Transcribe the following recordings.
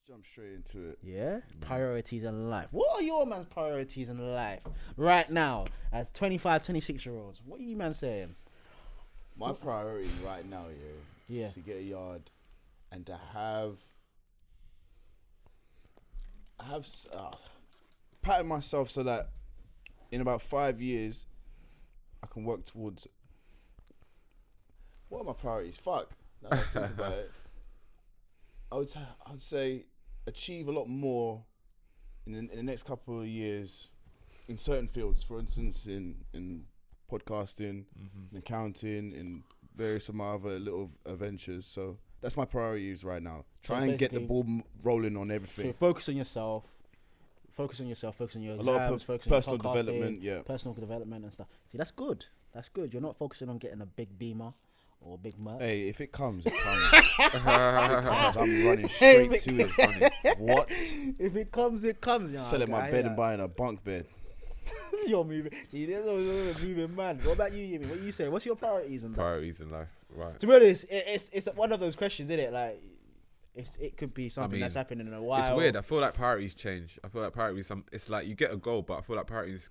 jump straight into it. Yeah, priorities in life. What are your man's priorities in life right now as 25, 26-year-olds? What are you man saying? My priority right now, Yeah. is to get a yard and to have pattern myself so that in about 5 years I can work towards. What are my priorities? Fuck. Now that I think about it, I would say achieve a lot more in the next couple of years in certain fields. For instance, in podcasting, in accounting, in various of my other little ventures. So that's my priorities right now. Try and get the ball rolling on everything. So focus on yourself. Focus on yourself. Focus on your exams. A lot of focus personal on your development. Yeah. personal development and stuff. See, that's good. That's good. You're not focusing on getting a big Beamer or a big Merc. Hey, if it comes, it comes. If it comes, I'm running straight to it. What? If it comes, it comes. You know, Selling my bed and buying a bunk bed. You're moving. See, there's a moving man. What about you, Yemi? What you say? What's your priorities in life? Priorities in life, right? To be honest, it's one of those questions, isn't it? Like, it could be something that's happening in a while. It's weird. I feel like priorities change. I feel like priorities. It's like you get a goal, but I feel like priorities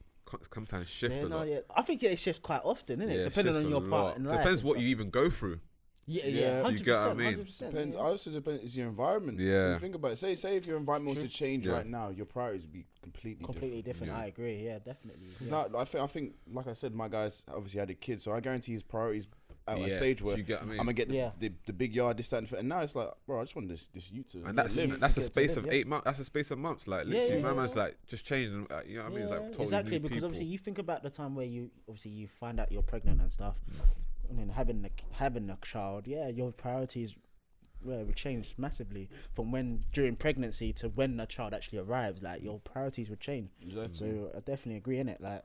sometimes shift a lot. Yeah. I think it shifts quite often, isn't it? Depending on your part in life. Depends what you even go through. Yeah, 100%. You get what I mean? 100%. Depends. Also depends. It's your environment. Yeah. When you think about it. Say if your environment was to change right now, your priorities would be completely different. Yeah. I agree. Yeah, definitely. No, I think, like I said, my guys obviously had a kid, so I guarantee his priorities at a stage where you get what I mean? I'm gonna get the big yard, this, that, and now it's like, bro, I just want this youth to And that's live. a space of 8 months. That's a space of months. Like literally, my man's like just changing. You know what I mean? It's like totally exactly, new because people. obviously you think about the time where you find out you're pregnant and stuff, and then having a child. Yeah, your priorities will change massively from when during pregnancy to when the child actually arrives. Like your priorities would change. Exactly. So I definitely agree in it. Like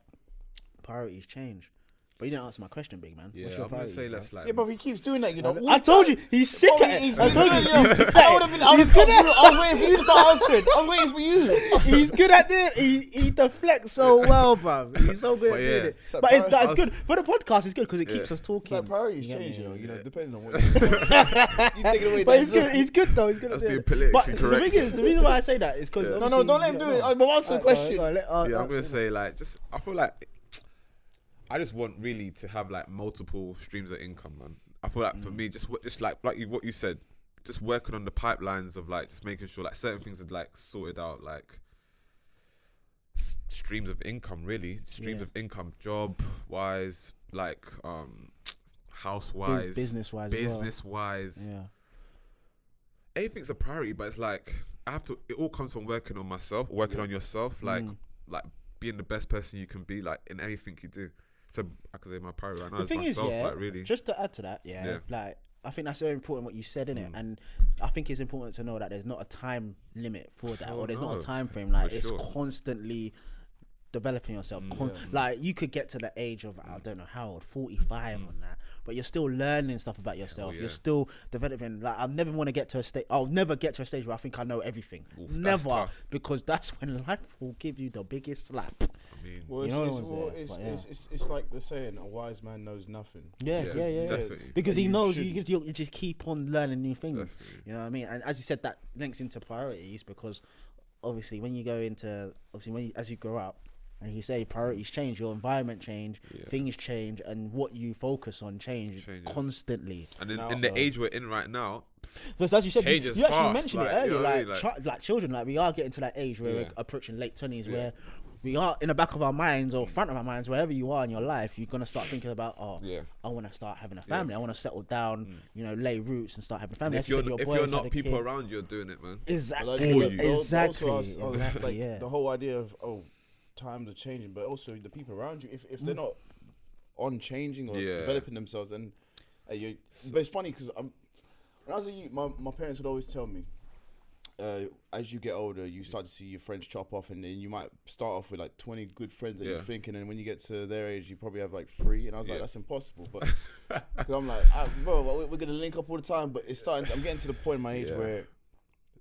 priorities change. But you didn't answer my question, big man. Yeah, What's your I'm gonna priorities, say bro? let's like. Yeah, but he keeps doing that, you know. I told you he's sick at it. I told you. I was waiting for you to start answering. I was waiting for you. He's good at it. He deflects so well, bro. He's so good at doing it. like But that's good for the podcast. It's good because it keeps us It's talking. like priorities You get change, me? you know, depending on what you take it away. But he's good though. He's good at That's doing being it. But politically correct. the reason why I say that is because No, don't let him do it. I'm answering the question. Yeah, I'm gonna say like I feel like I just want really to have like multiple streams of income, man. I feel like for me, just like what you said, just working on the pipelines of like just making sure like certain things are like sorted out, like streams of income, really streams of income, job wise, like house wise, business wise, yeah. Everything's a priority, but it's like it all comes from working on myself, working on yourself, like being the best person you can be, like in everything you do. So I could say my priority right now the is thing myself, is, like really. Just to add to that, like I think that's very important what you said, innit? And I think it's important to know that there's not a time limit for that, or there's not a time frame. Like it's constantly developing yourself. Like you could get to the age of I don't know how old, 45 on that, but you're still learning stuff about yourself. You're still developing. Like I'll never get to a stage where I think I know everything. Never, because that's when life will give you the biggest slap. Well, it's like the saying, a wise man knows nothing. Yeah. Definitely. Because he knows you just keep on learning new things. Definitely. You know what I mean? And as you said, that links into priorities, because obviously when you go into as you grow up, and you say priorities change, your environment change, things change, and what you focus on changes constantly. And in the age we're in right now, because as you said, you actually mentioned it earlier, you know what I mean? like children, like we are getting to that age where we're approaching late 20s, where we are in the back of our minds or front of our minds, wherever you are in your life, you're gonna start thinking about, I want to start having a family. I want to settle down, lay roots and start having a family. If you're not people around, you're doing it, man. Exactly. Exactly. The whole idea of times are changing, but also the people around you, if they're not on changing or developing themselves, then but it's funny because when I was a youth, my parents would always tell me, as you get older, you start to see your friends chop off, and then you might start off with like 20 good friends that you're thinking, and when you get to their age, you probably have like 3. And I was like, that's impossible. But cause I'm like, bro, we're gonna link up all the time. But I'm getting to the point in my age where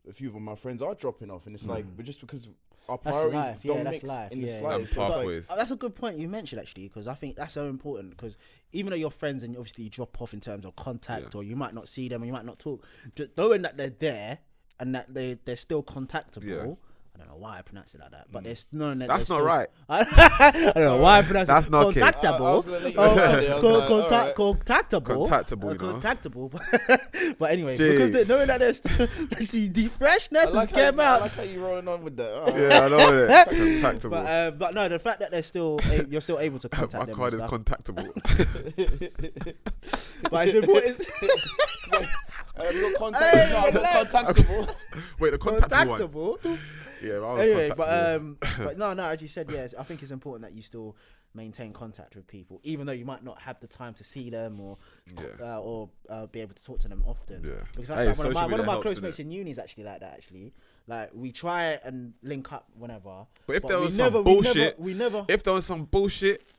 a few of my friends are dropping off, and it's like, but just because our priorities don't mix in the slightest. That's a good point you mentioned, actually, because I think that's so important. Because even though you're friends and obviously you drop off in terms of contact, or you might not see them and you might not talk, just knowing that they're there and that they're still contactable. Yeah. I don't know why I pronounce it like that, but there's no. That's not right. I don't know why I pronounce that's it. Not contactable. Contactable. Contactable. But anyway, because knowing that there's the freshness has came out. I like how you rolling on with that. Yeah, I know it. Contactable. But no, the fact that you're still able to contact them. My card is contactable. But it's important. Contactable. Wait, the contactable one. Yeah, anyway, but no, as you said, yes, I think it's important that you still maintain contact with people, even though you might not have the time to see them or be able to talk to them often. Yeah, because that's like one of my close mates in uni is actually like that. Actually, like we try and link up whenever. But if there was some bullshit, if there was some bullshit,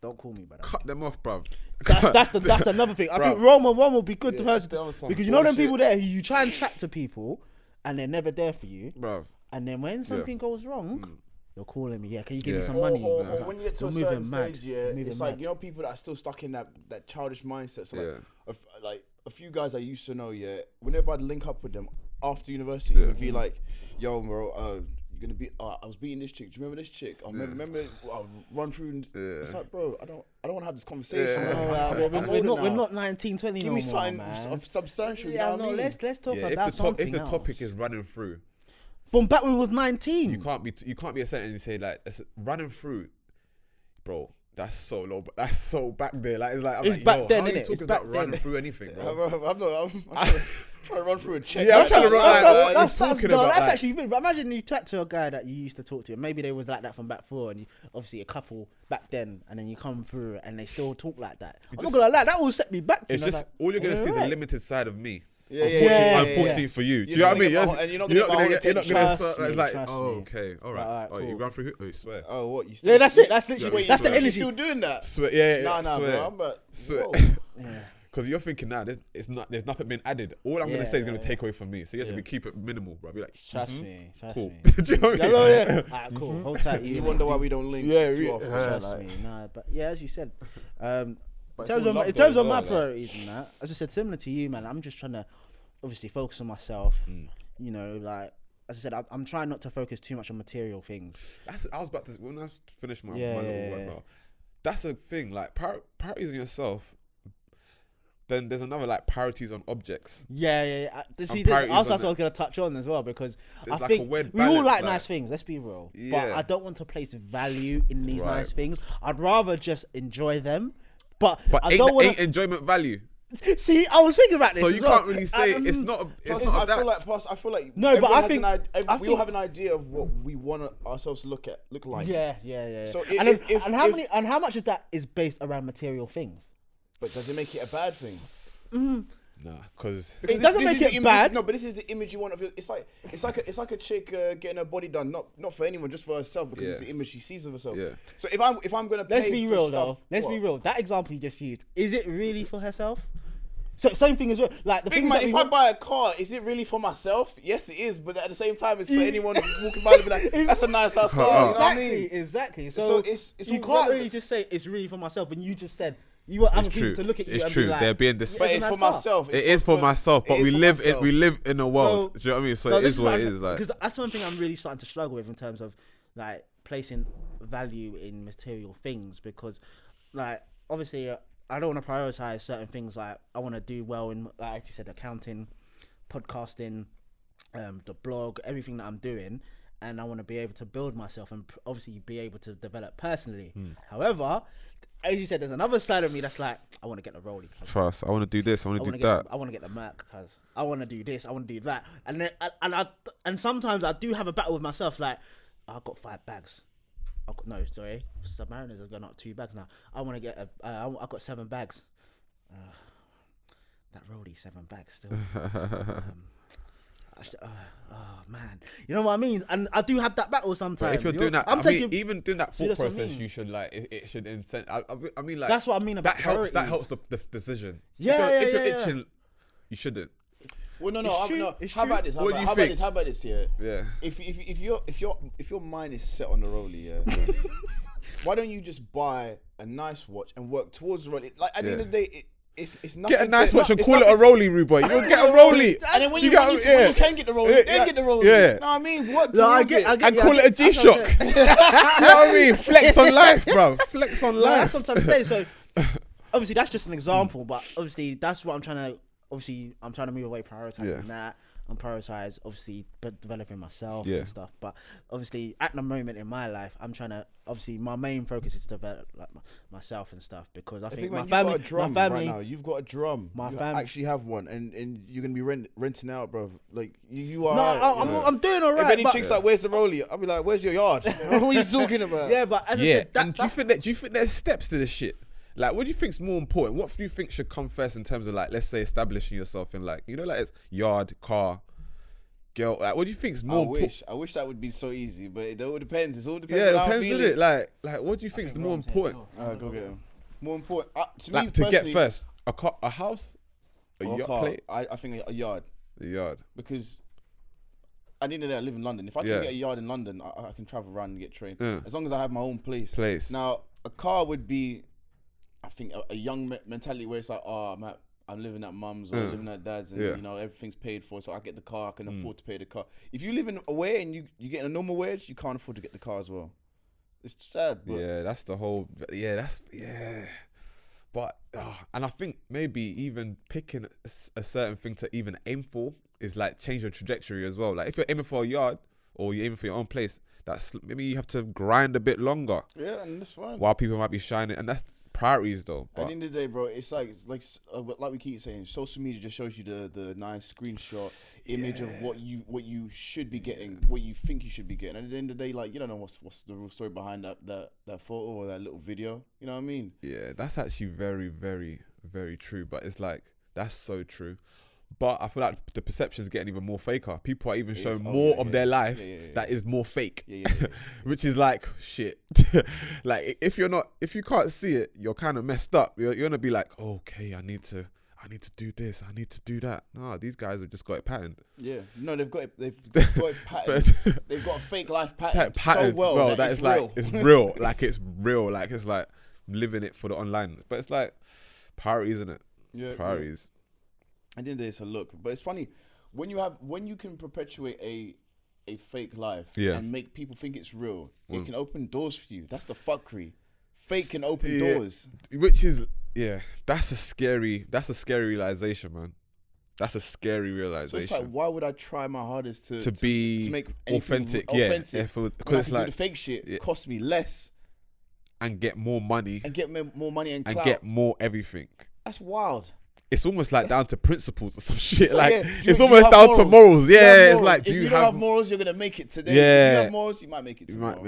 don't call me, brother. Cut them off, bruv. That's another thing. I think one will be good to person because you know them people there who you try and chat to people and they're never there for you, bruv. And then when something goes wrong, you're calling me. Yeah, can you give me some money? Or when you get to a certain stage, it's like people that are still stuck in that childish mindset. So like a few guys I used to know, whenever I'd link up with them after university, it would be like, "Yo, bro, you're gonna be. I was beating this chick. Do you remember this chick? I remember. I'll run through. It's like, bro, I don't want to have this conversation. We're not 19, 20 Give me something substantial. Yeah, no, let's talk about something. If the topic is running through. From back when we was 19. You can't be a sentence and say like running through, bro. That's so low, but that's so back there. Like it's back then, innit? Talking about running through anything, bro. I'm trying to run through a check. Yeah, I'm trying to run. That's actually big. Imagine you chat to a guy that you used to talk to, and maybe they was like that from back before, and obviously a couple back then, and then you come through and they still talk like that. I'm not gonna lie, that will set me back. It's just all you're gonna see is a limited side of me. Unfortunately for you. Do you know what I mean? And you're not gonna get it's like, okay, all right. Oh, you run through? Oh, you swear? Oh, what? You still? Yeah, that's it. That's literally. That's the energy. Still doing that? Swear? Yeah. Nah, bro. Swear. Because you're thinking now, there's nothing being added. All I'm gonna say is gonna take away from me. So you have to keep it minimal, bro. Be like, trust me. Cool. Do you know what I mean? Alright, cool. Hold tight. You wonder why we don't link too often. Trust me. Nah, but yeah, as you said, in terms of my priorities and that, as I said, similar to you, man. I'm just trying to obviously focus on myself. You know, like as I said, I'm trying not to focus too much on material things. I was about to when I finished my little work now. That's a thing. Like priorities on yourself. Then there's another like priorities on objects. Yeah. See, that's what I was gonna touch on as well because I think we all like nice things. Let's be real. But I don't want to place value in these nice things. I'd rather just enjoy them. But I don't want ain't enjoyment value. See, I was thinking about this. So you can't really say it's not. I feel like no, but I think we all have an idea of what we want ourselves to look like. Yeah. So how much of that is based around material things? But does it make it a bad thing? Nah, because it doesn't make it bad. No, but this is the image you want of it. It's like a chick getting her body done, not for anyone, just for herself because it's the image she sees of herself. Yeah. So if I'm gonna pay let's be real though. Let's be real. That example you just used, is it really for herself? So same thing as well. Like the thing if I buy a car, is it really for myself? Yes, it is. But at the same time, it's for anyone walking by and be like, "That's a nice house car." Exactly. So you can't really just say it's really for myself when you just said. You want other people to look at you and be like, they're being this. But it's for myself. It is for myself. But we live in a world. Do you know what I mean? So it is what it is. Like, because that's one thing I'm really starting to struggle with in terms of like placing value in material things. Because like obviously I don't want to prioritize certain things. Like I want to do well in like you said, accounting, podcasting, the blog, everything that I'm doing. And I want to be able to build myself and obviously be able to develop personally. However, as you said, there's another side of me that's like, I want to get the rollie. Trust. I want to do this. I want to do that. I want to get the Merc because I want to do this. I want to do that. And then, and sometimes I do have a battle with myself. Like, I've got 5 bags. Submariners have gone up 2 bags now. I want to get I've got 7 bags. That rollie, 7 bags still. Oh man, you know what I mean, and I do have that battle sometimes. But if you're doing that, even doing that thought process, you should like it should incent. I mean, like that's what I mean about that helps the decision. If you're itching, you shouldn't. Well, no. How about this? How about this? Yeah. If your mind is set on the rollie, why don't you just buy a nice watch and work towards the rollie? Like at the end of the day, it's nothing. Get a nice watch and call it a rollie, rude boy. You'll get a rollie. And then when you can get the rollie, you can get the rollie. Yeah. You know what I mean? What? No, I get And call it a G-Shock. You know what I mean? Flex on life, bro. Flex on No, life. that's what I'm trying to say. So obviously that's just an example, but obviously that's what I'm trying to. Obviously, I'm trying to move away, prioritizing that, and prioritize obviously developing myself and stuff. But obviously, at the moment in my life, I'm trying to. Obviously, my main focus is to develop like myself and stuff because I think my family. Right now, you've got a drum. My you family actually have one, and you're gonna be renting out, bro. Like you are. No, I'm doing alright. If any chicks like, "Where's the rollie?" I'll be like, "Where's your yard?" What are you talking about? Yeah, but as I said, and do you think there's steps to this shit? Like, what do you think's more important? What do you think should come first in terms of like, let's say, establishing yourself in like, like it's yard, car, girl. Like, what do you think's more important? I wish that would be so easy, but it all depends. It's all depends. Yeah, it depends, isn't it? Like, what do you think's the more important? Go get him. More important to like, me to personally, get first, a house, a yacht car. plate. I think a yard. The yard. Because at the end of the day, I live in London. If I can get a yard in London, I can travel around and get trained. As long as I have my own place. Now, a car would be, I think, a young mentality where it's like, I'm living at mum's or living at dad's, and everything's paid for, so I get the car. I can afford to pay the car. If you live in away and you get a normal wage, you can't afford to get the car as well. It's sad. But That's the whole. But and I think maybe even picking a certain thing to even aim for is like change your trajectory as well. Like if you're aiming for a yard or you're aiming for your own place, that's maybe you have to grind a bit longer. Yeah, and that's fine. While people might be shining, and that's priorities though. At the end of the day, bro, it's like we keep saying, social media just shows you the nice screenshot image of what you should be getting, what you think you should be getting. And at the end of the day, like, you don't know what's the real story behind that photo or that little video. You know what I mean? Yeah, that's actually very, very, very true. But it's like, that's so true. But I feel like the perception is getting even more faker. People are even showing more of their life that is more fake, which is like shit. Like if you can't see it, you're kind of messed up. You're gonna be like, okay, I need to do this, I need to do that. No, these guys have just got it patterned. Yeah, no, they've got it patterned. They've got a fake life pattern so well that it's like real. It's real. Like it's real. Like it's like living it for the online. But it's like priorities, isn't it? Yeah, priorities. I didn't say it's a look, but it's funny when you can perpetuate a fake life and make people think it's real. It can open doors for you. That's the fuckery. Fake can open doors, which is that's a scary realization, man. That's a scary realization. So it's like, why would I try my hardest to make authentic? Because it's like do the fake shit cost me less and get more money and clout. Get more everything. That's wild. It's almost like down to principles or some shit. Like it's almost down to morals. Yeah, it's like, if you don't have morals, you're gonna make it today. Yeah. If you have morals, you might make it tomorrow.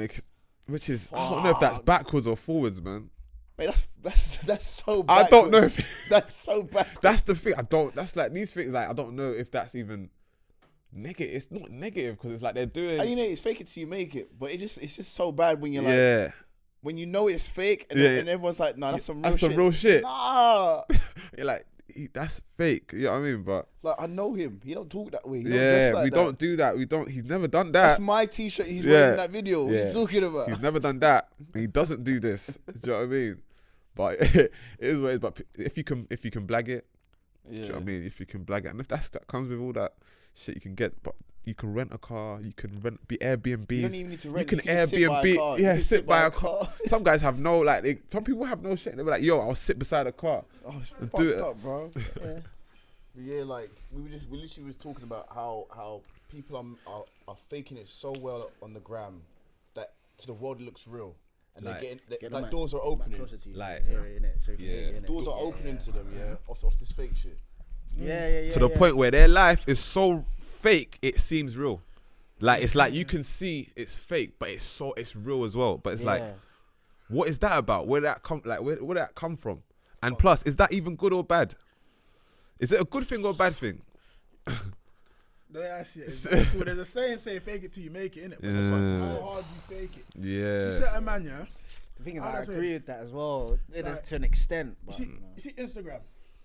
Which is, I don't know if that's backwards or forwards, man. Mate, that's so backwards. I don't know if that's so backwards. That's the thing. That's like these things. Like I don't know if that's even negative. It's not negative because it's like they're doing. And it's fake it till you make it. But it's just so bad when you're like. When you know it's fake and everyone's like, nah, that's some real shit. That's some real shit. Nah. You're like, that's fake. You know what I mean? But like, I know him. He don't talk that way. He don't do that. He's never done that. That's my t-shirt he's wearing in that video. What are you talking about? He's never done that. He doesn't do this. Do you know what I mean? But it is what it is. But if you can blag it, do you know what I mean? If you can blag it, and if that comes with all that shit you can get, but you can rent a car, you can be Airbnb. You don't even need to rent. You can Airbnb. Sit by a car. Some guys have no some people have no shit. They're like, yo, I'll sit beside a car. Oh, it's fucked up, bro. Yeah, like we literally was talking about how people are faking it so well on the gram that to the world it looks real. And like doors are opening. Doors are opening to them, off this fake shit. To the point where their life is so fake, it seems real. Like it's like you can see it's fake, but it's real as well. But it's like, what is that about? Where did that come? Like where did that come from? And plus, is that even good or bad? Is it a good thing or a bad thing? The way I see it, exactly. There's a saying fake it till you make it, innit? But that's how hard you fake it. Yeah. See certain man, The thing is, I agree with that as well. It is to an extent. But you see Instagram.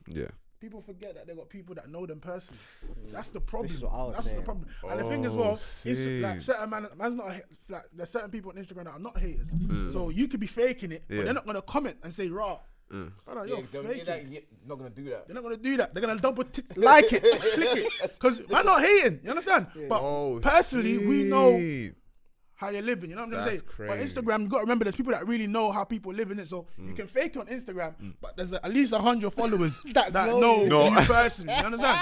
Yeah. People forget that they got people that know them personally. That's the problem. This is what I was saying. The problem. And the thing as well, is like certain man's not. Like there's certain people on Instagram that are not haters. So you could be faking it, but they're not gonna comment and say, "Raw, Brother, Yeah, you're faking. not gonna do that. They're not gonna do that. They're gonna like it, click it, because I'm not hating. You understand? But personally, we know how you're living. You know what I'm trying to say? But Instagram, you got to remember, there's people that really know how people live in it. So you can fake it on Instagram, but there's at least 100 followers that know you personally. You understand?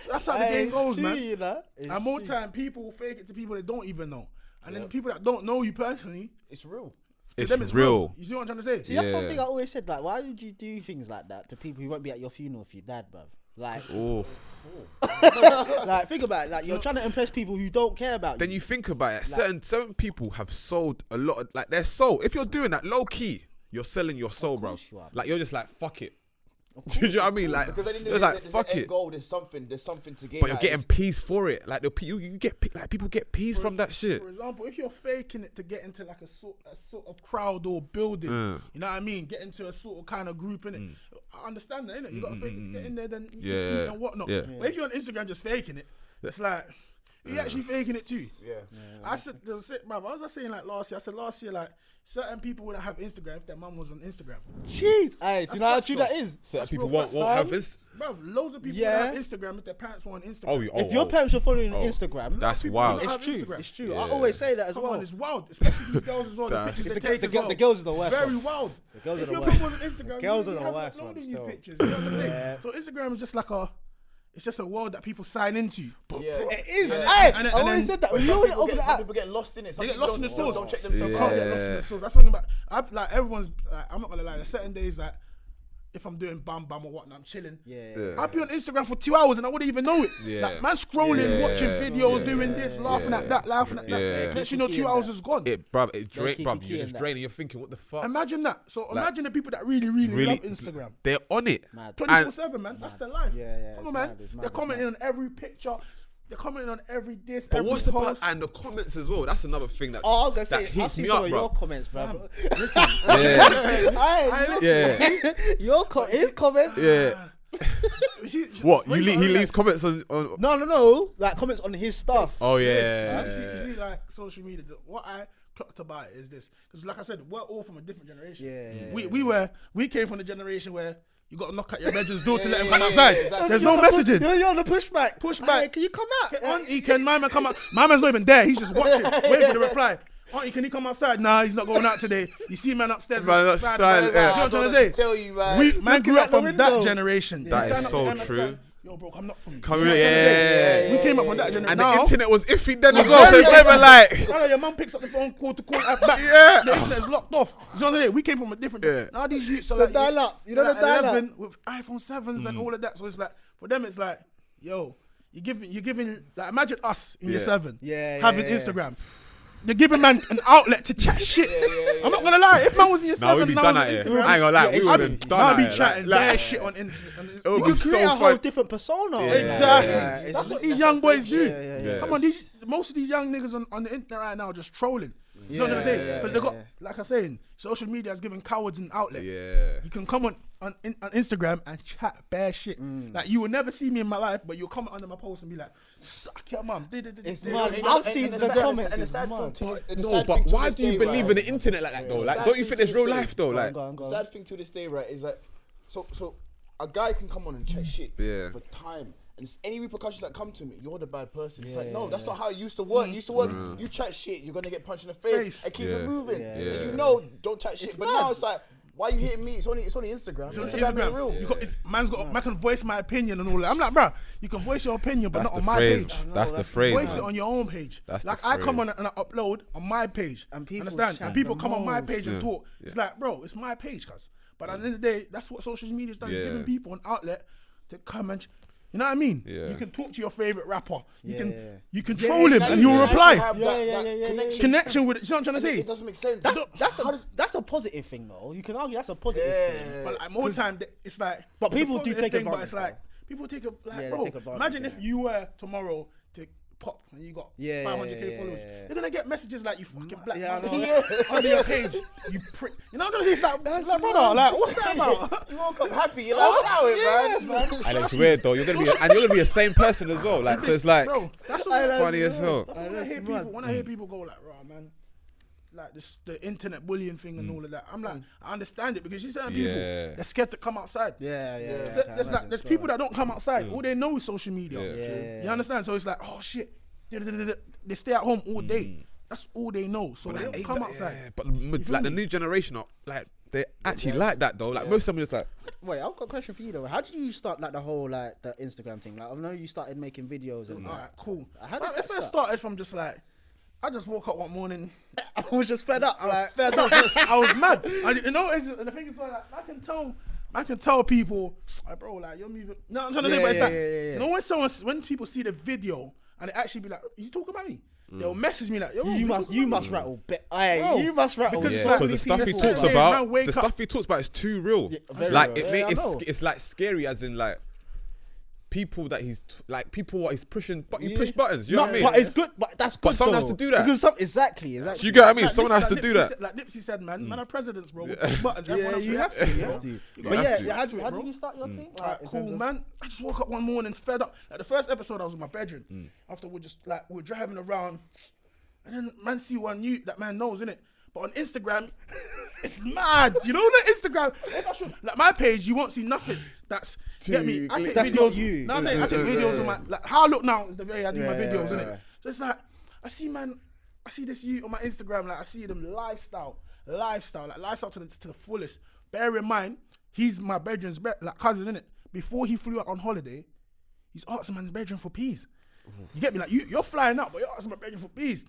So that's how the game goes, man. And more time, people fake it to people they don't even know, and then people that don't know you personally, it's real. To them, it's real. You see what I'm trying to say? See, that's one thing I always said. Like, why would you do things like that to people who won't be at your funeral if you died, bruv? Like, like, think about it. Like, you're trying to impress people who don't care about you. Then you think about it. Like, certain people have sold a lot of, like, their soul. If you're doing that low key, you're selling your soul, bro. Like, you're just like, fuck it. Do you know what I mean? Like, because there's like, fuck it. Goal, there's something to gain. But you're getting peace for it. Like, you get, like, people get peace from that shit. For example, if you're faking it to get into like a sort of crowd or building, you know what I mean? Get into a sort of kind of group, innit? I understand that, innit? You got to fake it to get in there, then you can eat and whatnot. But if you're on Instagram just faking it, it's like, you're actually faking it too. I said, what was I saying like last year? I said last year, like, certain people wouldn't have Instagram if their mum was on Instagram. Jeez, hey, do you know how true that is? Certain people won't have this. Bro, loads of people would have Instagram if their parents were on Instagram. If your parents were following on Instagram, that's wild. It's true. It's true. I always say that as well. It's wild, especially these girls as well. The pictures they take as well. The girls are the worst. Very wild. The girls are the worst. If your worst. mum was on Instagram, Girls are you the have worst uploading ones these still. pictures. You know what I'm saying? So Instagram is just like it's just a world that people sign into. It is. I always said that. Some people get lost in it. They get lost in the stores. Don't check themselves Can't out. get lost in the stores. That's what I'm about. Everyone's like, I'm not gonna lie. There's certain days that if I'm doing bam or whatnot, I'm chilling. I'll be on Instagram for 2 hours and I wouldn't even know it. Like, man scrolling, watching videos, doing this, laughing at that. Next you know, 2 hours is gone. You're just draining. You're thinking, what the fuck? Imagine that. So imagine the people that really love Instagram. They're on it. 24/7, man. That's their life. Come on, man. Mad, They're commenting on every picture. They're commenting on every diss. But every what's the post. part and the comments as well? That's another thing that. I'm gonna say, I've heats seen me some up, of bro. your comments, bro. Listen. His comments. What? He leaves comments on. No. Like comments on his stuff. Oh yeah. You see, like social media. What I clocked about it is this, because like I said, we're all from a different generation. We came from the generation where you got to knock at your bedroom's door to let him come outside. Exactly. There's no messaging. You're on the pushback. Hey, can you come out? Auntie, can my man come out? My man's not even there. He's just watching, waiting for the reply. Auntie, can he come outside? Nah, he's not going out today. You see man upstairs. See what I'm trying to say? Tell you, man. Man grew up from that generation. That is so true. Yo, bro, I'm not from you. We came up from that generation. And the internet was iffy then as well, so it's never like. I know your mum picks up the phone, call back. The internet is locked off. You know what I'm saying? We came from a different. Now these youths are like dial-up. You know the dial-up with iPhone 7s and all of that. So it's like, for them, it's like, yo, you're giving. Like, imagine us in year 7 having Instagram. They're giving man an outlet to chat shit. I'm not gonna lie. If man was in year 7, we'd be done at it. I ain't gonna lie. We would have done I'd it. be chatting their shit on Instagram. You could create a whole different persona. Exactly. That's what these young boys do. Come on, most of these young niggas on the internet right now are just trolling. You know what I'm saying? Because they got, like I'm saying, social media is giving cowards an outlet. You can come on Instagram and chat bare shit. Like, you will never see me in my life, but you'll comment under my post and be like, suck your mum. It's mad. I've seen the comments. And the sad thing, No, but why do you believe in the internet like that though? Like, don't you think there's real life though? Like, the sad thing to this day, right, is that so a guy can come on and check shit for time. And it's any repercussions that come to me, you're the bad person. It's like, no, that's not how it used to work. You chat shit, you're gonna get punched in the face and keep it moving. And you know, don't chat shit. But now it's like, why are you hitting me? It's only Instagram. Instagram ain't real. Man can voice my opinion and all that. I'm like, bro, you can voice your opinion, but not on my page. That's the phrase. Voice it on your own page. Like, I come on and I upload on my page. And people understand? And people come on my page and talk. It's like, bro, it's my page, cuz. But at the end of the day, that's what social media's done. It's giving people an outlet to come and. You know what I mean? You can talk to your favorite rapper. You can troll him and he'll reply. Connection with it. You know what I'm trying to say? It doesn't make sense. That's a positive thing, though. You can argue that's a positive thing. But like, more time, it's like. But people do take advantage. But it's like, people take a, like, bro, imagine if you were tomorrow to pop and you got 500k followers. You're gonna get messages like, you fucking black man. Under your page, you prick. You know what I'm saying? It's like, brother, like, what's that about? You woke up happy. You're like, allow it, man. And it's weird though. You're gonna be the same person as well. Like, so it's like, bro, that's funny as hell. When I hear people go like, raw, man, like this, the internet bullying thing and all of that. I'm like, I understand it because you certain people they're scared to come outside. There's people that don't come outside. All they know is social media. You understand? So it's like, oh shit, they stay at home all day. That's all they know. So they don't come outside. Yeah, but like the new generation, like they actually like that though. Like most of them just like. Wait, I've got a question for you though. How did you start like the whole like the Instagram thing? Like I know you started making videos and. Alright, cool. How did If I started from just like, I just woke up one morning. I was just fed up. I was fed up. I was mad. And the thing is, like, I can tell people, like, bro, like you're moving. No, I'm trying to say, but it's like, you know, when people see the video and they actually be like, "You talking about me?" They'll message me like, "Yo, you must rattle, you must rattle." Because the stuff he talks about, stuff he talks about is too real. Like it's like scary, as in like. People that he's people what he's pushing, but you push buttons. You know what I mean? But it's good. But that's good. But someone has to do that. Because exactly. Do you get what I mean? Like someone has to do that. Like Nipsey said, man are presidents, bro. We push buttons. You have to. But how did you start your thing? Cool, man. I just woke up one morning fed up. Like the first episode, I was in my bedroom. After we're driving around, and then man see one that man knows, innit? But on Instagram, it's mad. You know the Instagram. Like my page, you won't see nothing. That's get me. I take videos. You. No, I take videos of my like how I look now is the way I do my videos, innit? So it's like I see this you on my Instagram. Like I see them lifestyle to the fullest. Bear in mind, he's my bedroom's like cousin, innit? Before he flew out on holiday, he's asking man's bedroom for peas. You get me? Like you're flying out, but you're asking my bedroom for peas.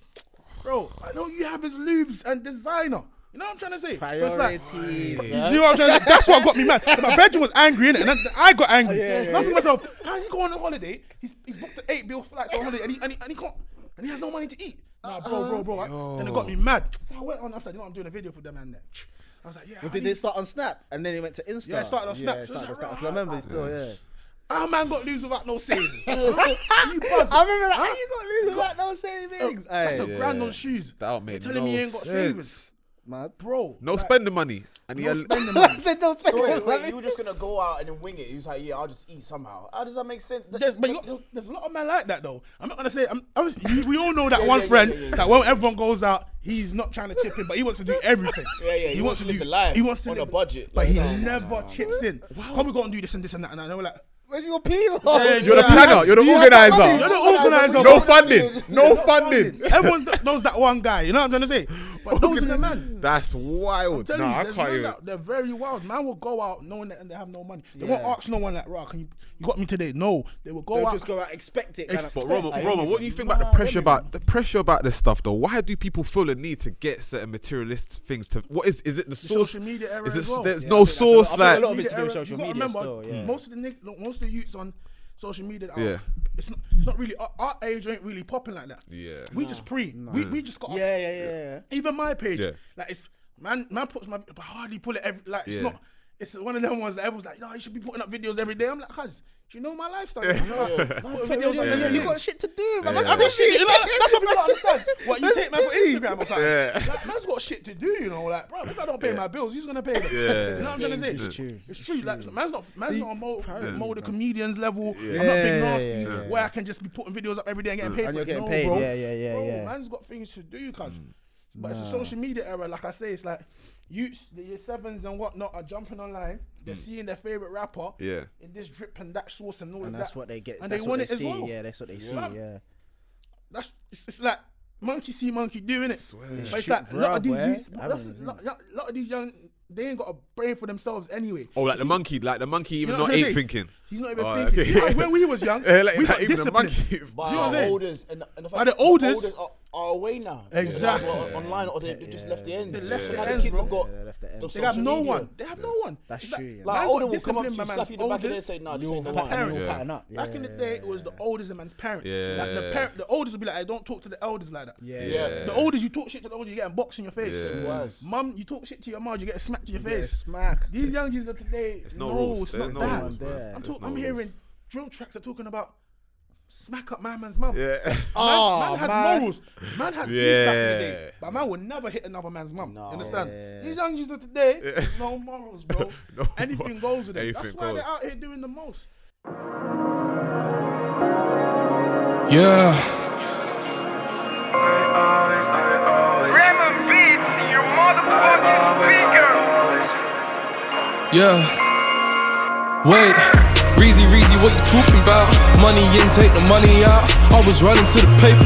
Bro, I know you have his Loubs and designer. You know what I'm trying to say? Priorities. So it's like, you know what I'm trying to say? That's what got me mad. My bedroom was angry, innit? And then I got angry. So I'm thinking to myself, how's he going on holiday? He's booked an 8 bill flight on holiday and he can't, and he has no money to eat. Nah, bro. Then it got me mad. So I went on, I said, you know, I'm doing a video for them and that. I was like, yeah. But did they start on Snap and then he went to Insta? Yeah, it started on Snap. Yeah, I remember it still, Our man got Loubs without no savings. You buzzing? I remember that. How you got Loubs without no savings? That's $1,000 on shoes. That made You're telling me you ain't got savings. Man, bro. No spending money. And no spending money. Wait, you were just going to go out and then wing it. He was like, yeah, I'll just eat somehow. How does that make sense? There's a lot of men like that though. I'm not going to say, we all know that one friend that when everyone goes out, he's not trying to chip in, but he wants to do everything. He wants to live the life. He wants to on a budget. But he never chips in. Come, we got to do this and this and that. And I know like, where's your people? You're the planner. You're the organizer. You're the organizer. No funding. Everyone knows that one guy. You know what I'm trying to say? But those are the men. That's wild. No, I can't even. They're very wild. Man will go out knowing that and they have no money. They won't ask no one like, "Right, can you got me today?" No, they will go out. Just go out, expect it. But Roman, what do you think about the pressure about this stuff though? Why do people feel a need to get certain materialist things? To what is it the source? Social media era is it, as well. There's no source like. A lot of it's to do with social media. Remember, most of the youths on social media, it's not really our age ain't really popping like that. Yeah, we just we just got Even my page, like it's man puts my, but hardly pull it every like it's not. It's one of them ones that everyone's like, no, you should be putting up videos every day. I'm like, cuz, do you know my lifestyle? Videos you got shit to do. I got shit. You know, that's what people don't understand. What, you take man for Instagram or something? Like, man's got shit to do, you know. Like, bro, if I don't pay my bills, who's gonna pay them? You know what I'm trying to say? It's true. Like, man's not on more the comedians level. I'm not big nasty where I can just be putting videos up every day and getting paid for it. Getting paid. Bro, man's got things to do, cuz. But it's a social media era. Like I say, it's like youths, the year 7s and whatnot are jumping online. They're seeing their favorite rapper in this drip and that sauce and all of that. And that's what they get. And they want it as well. Yeah, that's what they see. Yeah. It's like monkey see, monkey do, innit? But it's like a lot of these youths, a lot of these young, they ain't got a brain for themselves anyway. Oh, like the monkey even not ain't thinking. He's not even thinking. Okay. See, when we was young, we got discipline. By the oldest, and the oldest are away now. Exactly. Online, or they just left the ends. They left the ends, bro. They have no one. They have no one. That's true. Like older will come up to you, slap you in the back of the head, say, "No, this ain't the one." Parents. Back in the day, it was the oldest man's parents. Like the oldest would be like, "I don't talk to the elders like that." Yeah. The oldest, you talk shit to the oldest, you get a box in your face. Mum, you talk shit to your mom, you get a smack to your face. Smack. These youngsters of today, it's no not that. I'm hearing drill tracks are talking about smack up my man's mum. Man has morals. Man had beef back in the day, but man would never hit another man's mum. You understand? These youngsters of today, no morals, bro. Anything goes with them. That's why they're out here doing the most. Yeah. I always. Yeah. Wait. Reezy, what you talking about? Money in, take the money out. I was running to the paper.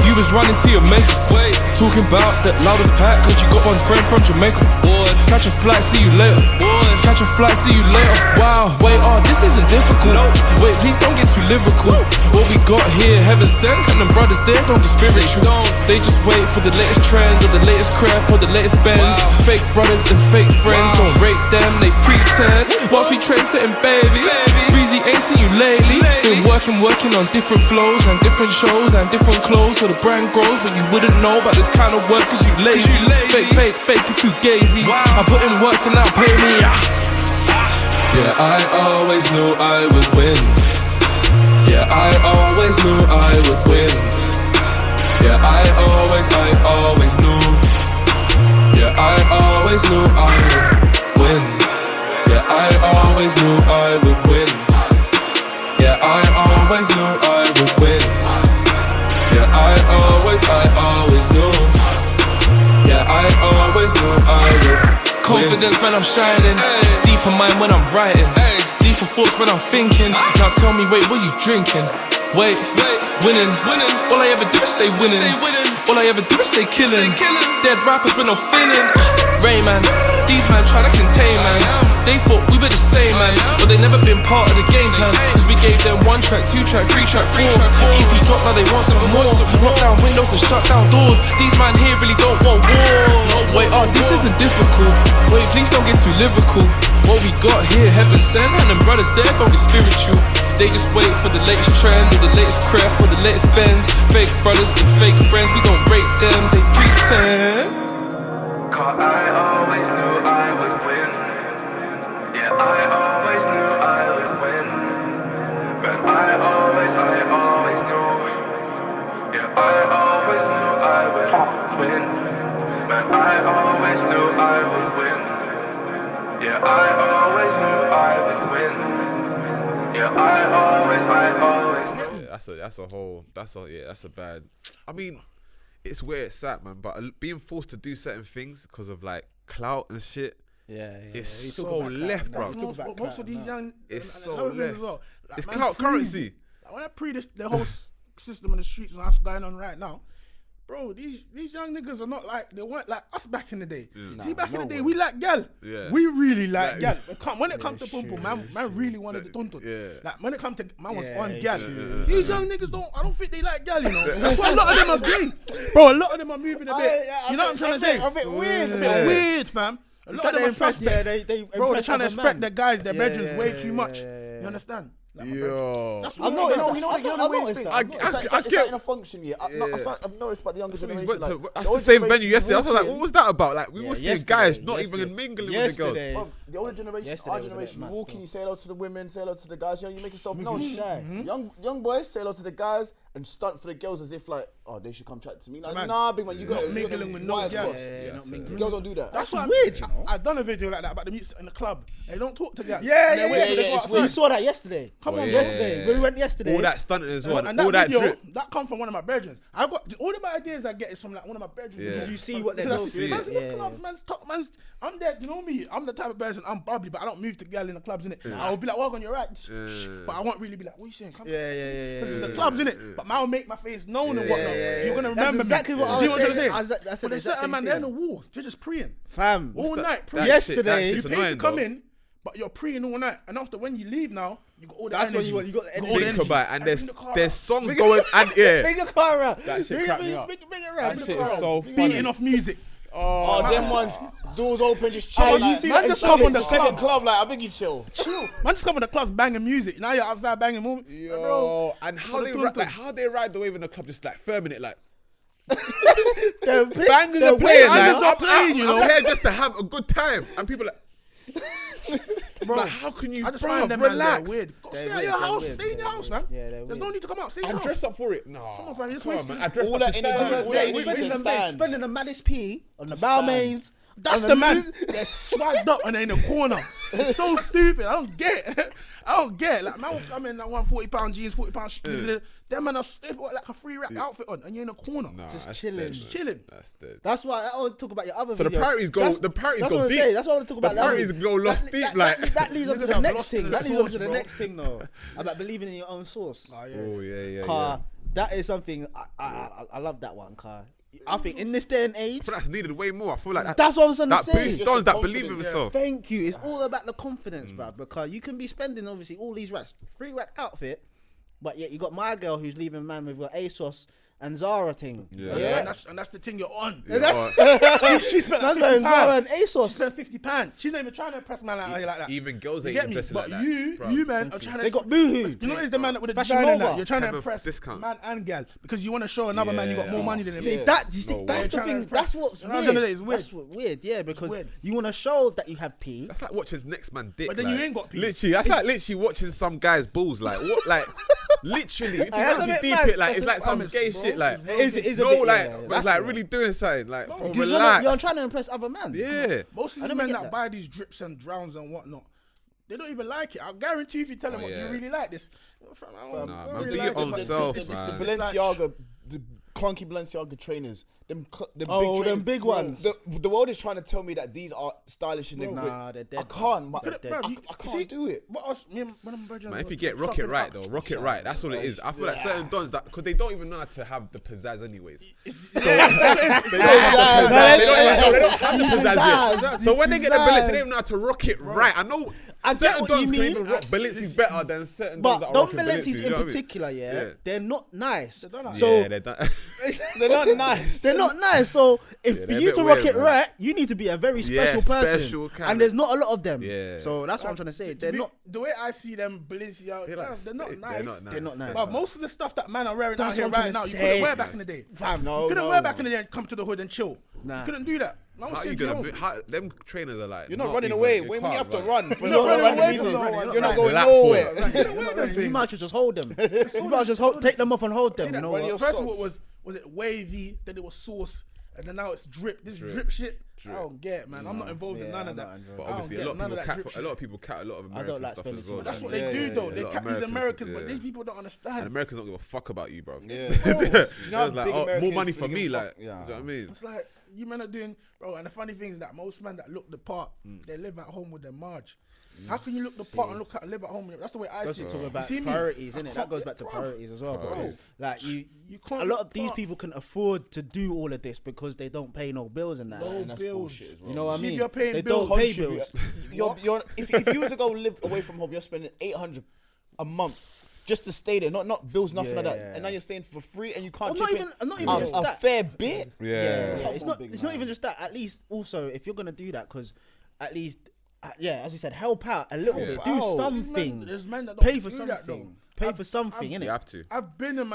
You was running to your maker. Wait. Talking about that loudest pack, cause you got one friend from Jamaica. Boy. Catch a flight, see you later. Boy. Catch a flight, see you later. Wow, wait, this isn't difficult. No. Wait, please don't get too lyrical. What we got here, heaven sent, and them brothers there don't get spiritual. They just wait for the latest trend, or the latest crap, or the latest Benz. Wow. Fake brothers and fake friends, don't rate them, they pretend. Whilst we trendsetting, baby. Breezy ain't seen you lately. Been working on different flows and different shows and different clothes, so the brand grows, but you wouldn't know about this kind of work cause you lazy. Fake if you gazy. I put in work so now pay me. Yeah, I always knew I would win. Yeah, I always knew I would win. Yeah, I always knew. Yeah, I always knew I would win. Yeah, I always knew I would win. Yeah, I always knew I would win. Yeah, I always knew. Yeah, I always knew I would. Confidence when I'm shining, deeper mind when I'm writing, deeper thoughts when I'm thinking. Now tell me, wait, what you drinking? Wait, winning. All I ever do is stay winning. All I ever do is stay killing. Dead rappers with no feeling. Rayman, these man try to contain, man. They thought we were the same, man, but they never been part of the game plan. Cause we gave them 1 track, 2 track, 3 track, 4. EP drop, now they want some more. Knock down windows and shut down doors. These man here really don't want war. Wait, this isn't difficult. Wait, please don't get too lyrical. What we got here, heaven sent, and them brothers there don't get spiritual. They just wait for the latest trend, or the latest crap, or the latest Benz. Fake brothers and fake friends, we don't rate them, they pretend. Cause I always knew I would win. Yeah, I always knew I would win. But I always knew. Yeah, I always knew I would win. But I always knew I would win. Yeah, I always knew I would win. Yeah, I always yeah, that's a bad. I mean, it's where it's at, man. But being forced to do certain things because of like clout and shit. It's so left, bro. Most of these young, it's so left. As well. Like, it's clout currency. Like when I the whole system in the streets and what's going on right now, bro, these young niggas are not like, they weren't like us back in the day. See, back in the day, we like gal. Yeah. We really like gal. When it comes to pum pum, man really wanted the tuntun. Yeah. Like when it comes to, man was on gal. These young niggas I don't think they like gal, you know. That's why a lot of them are gay. Bro, a lot of them are moving a bit. You know what I'm trying to say? A bit weird. A bit weird, fam. A lot of them are suspect. Bro, they're trying to respect their guys, their bedrooms way too much. You understand? Like yo, that's what I get in a function. Yeah, I've noticed about the younger generation. That's the same venue yesterday. I was like, what was that about? Like, we were seeing guys not even mingling with the girls. Bro, the older generation, our generation, you walk in, you say hello to the women, say hello to the guys. You know, you make yourself known. Young boys say hello to the guys and stunt for the girls as if like, oh, they should come chat to me. Like, nah, big man, you got mingling with no girls. Girls don't do that. That's weird, you know. I've done a video like that about the meets in the club. They don't talk to girls. Yeah. You saw that yesterday. Come on, yesterday. We went yesterday. All that stunting as well. And all that video, drip. that come from one of my brethren. I got all the ideas I get is from like one of my brethren. Because you see what they're doing. Man's in the clubs, man's I'm there, you know me. I'm the type of person, I'm bubbly, but I don't move to girl in the clubs, innit? I will be like, walk on your right. But I won't really be like, what are you saying? Come Because it's the clubs, innit? But man will make my face known and whatnot. You're going to remember exactly me. what See what I'm saying? But there's certain man, they're in the war. They're just preying. Fam. All night. Preying. Yesterday. You pay to come in, but you're preying all night. And after when you leave now, you got all the energy. That's when you got the energy. Think about it. And there's songs going and Bring your car around. That shit cracked me up. Bring it around. That shit is so funny. Beating off music. Oh, them ones, doors open, just chill. You see, man just come on the second club, like I think you chill. Man just come on the clubs banging music. Now you're outside banging movie. Yo, and how they ride the wave in the club, just like firming it, like. Bangers are playing, I'm here just to have a good time, and people like. Bro, like, how can you? I just find them relax. Weird. Stay at your house. Stay in your house, man. There's no need to come out. Stay in your house. I'm dressed up for it. No, come on, fam. Just waste I dressed up to stand. Spending the maddest P on the Balmains, That's the man. They're swagged up and they're in the corner. It's so stupid. I don't get it. Like, man will come in like £140 jeans, £40. Them man are like a free rack outfit on, and you're in a corner. Nah, just chilling. Chilling. That's dead. That's why I want to talk about your other. So video. the priorities go. That's The priorities what go I'm deep. saying. That's what I want to talk about. The priorities go lost deep. That leads on to the next thing. That leads on to the bro. next thing, though. About believing in your own source. Oh yeah. Car, that is something I love that one, Car. I think in this day and age, I feel that's needed way more. I feel like that's what I was gonna that say. boosts dons that believe in themselves. Thank you. It's all about the confidence, bruv. Because you can be spending obviously all these racks, free rack outfit, but yet you got my girl who's leaving man with her ASOS and Zara thing. And that's the thing you're on. She spent That's like Zara and She ASOS. spent £50. She's not even trying to impress man like that. Even girls You ain't get me? invested But like that. you man are trying to. They got boohoo. You know, it's the man that with the Fashion design and Nova. that. You're trying to Have impress discounts. man and gal because you want to show another man you got more money than him. See, that's the thing. That's what's You know what I'm weird. saying? It's weird. That's what weird, yeah, because weird. you want to show that you have P. That's like watching next man dick. But then like, you ain't got P. Literally, that's like literally watching some guy's balls. Like what? Like literally, if you That's a actually bit deep mad. it, like That's it's a like bit some honest, gay bro. shit. Like It is a no, bit, like yeah, it's that's like right. really doing something. Like oh, Because relax. you're trying to impress other men. Yeah. Most of I these don't men get that that. buy these drips and drowns and whatnot, they don't even like it. I guarantee if you tell them what, do you really like this? Nah, man, really be like your it, own but self, it's man. the The It's Balenciaga, the clunky Balenciaga trainers, them big them big bro, ones. The world is trying to tell me that these are stylish and they're Nah, good. they're dead, I can't. bro. man. They're I dead. can't do it. What else? Me and one of my brethren Man, if were you get chopping rocket it right up. though, rocket right, that's what it is. I feel like certain dons that because they don't even know how to have the pizzazz anyways. They don't have the They don't have the pizzazz yet. Pizzazz. So when they get the bullets, they Pizzazz. don't even know how to rock it right. I know I get certain what you dons can mean. even rock Balenci's better than certain dons that But are don't rocking Balenci's Balenci's, you in know what I mean? particular, yeah, they're not nice. They're not nice. So Yeah, they're done. They're not nice. they're not nice. So if Yeah, for they're a you bit to rock weird, it man. right, you need to be a very special person. special kind And there's of- not a lot of them. Yeah. So that's what I'm trying to say. They're not. The way I see them Balenciaga, They're they're not like- nice. they're not nice. They're not nice. But most of the stuff that man are wearing That's out here what I'm right now, trying you to couldn't say. wear back in the day. Fam, No, You couldn't no, wear no. back in the day and come to the hood and chill. Nah. You couldn't do that. Man was How you saying, gonna? yo, How, them trainers are like. You're not not running even- away. they When you can't have to run. run for You're not no running random away, reason, you're not you're not running. going Black nowhere. you don't wear them You things. might just hold them. You might just take them off and hold them. See You that know when what? your Socks. first was it wavy, then it was sauce, and then now it's drip. This drip shit, I don't get it, man. I'm not involved in none of that. But I don't obviously, get a lot none of of people that drip cat. A shit. lot of people cat a lot of don't American like stuff spending as too well. much That's what Yeah, they do yeah, though. yeah. They A lot cap of these Americans, Americans, but yeah. these people don't And understand. Americans don't give a fuck about you, bro. Yeah. It's Do you know how like, big oh, America more is money to for give me, a fuck? like, Yeah. you know what I mean? It's like you men are doing, bro. And the funny thing is that most men that look the part, they live at home with their marge. How can you look the part and live at home? That's the way I see it. Talking You about see me? priorities, I innit? That can't- goes back to bro, priorities as well, bro. Priorities. Like you can't a lot of these part. people can afford to do all of this because they don't pay no bills and that. No that's bills. bullshit as well. You know what I See, if mean? you're paying they bills, don't pay Contribute. bills. If you were to go live away from home, you're spending $800 a month just to stay there, not bills, nothing like that. Yeah. And now you're staying for free, and you can't Well, chip not in even just a that. fair bit. Yeah, Yeah. it's Come not. on, big It's not man. even just that. At least also, if you're gonna do that, because at least, as you said, help out a little bit. Do Wow. something. There's men that don't Pay for do that, though. something. Pay for something, You innit? have to. I've been in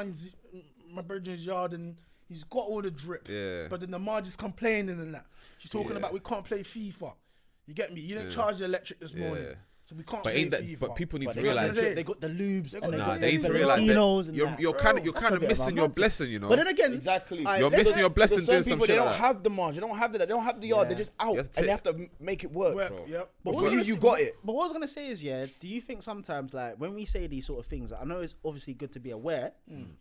my brother's yard and he's got all the drip. Yeah. But then the Marge is complaining and that. She's talking about we can't play FIFA. You get me? You didn't charge the electric this morning. Yeah. So we can't But play ain't that? FIFA. But people need But to they got realize. the drip, they got the lubes. They and got they the- Nah, got they need to the realize Filipinos that and you're that. you're kind of That's a bit missing your romantic. blessing, you know. But then again, Exactly. Alright, You're let's- missing your blessing There's doing some some people, shit they don't like that. have the margin, they don't have they don't have the yard, Yeah. they're just out, You have to and they take- have to make it work. Yep. But For what I was you, gonna you say- got it. But what I was gonna say is, yeah, do you think sometimes, like, when we say these sort of things, I know it's obviously good to be aware,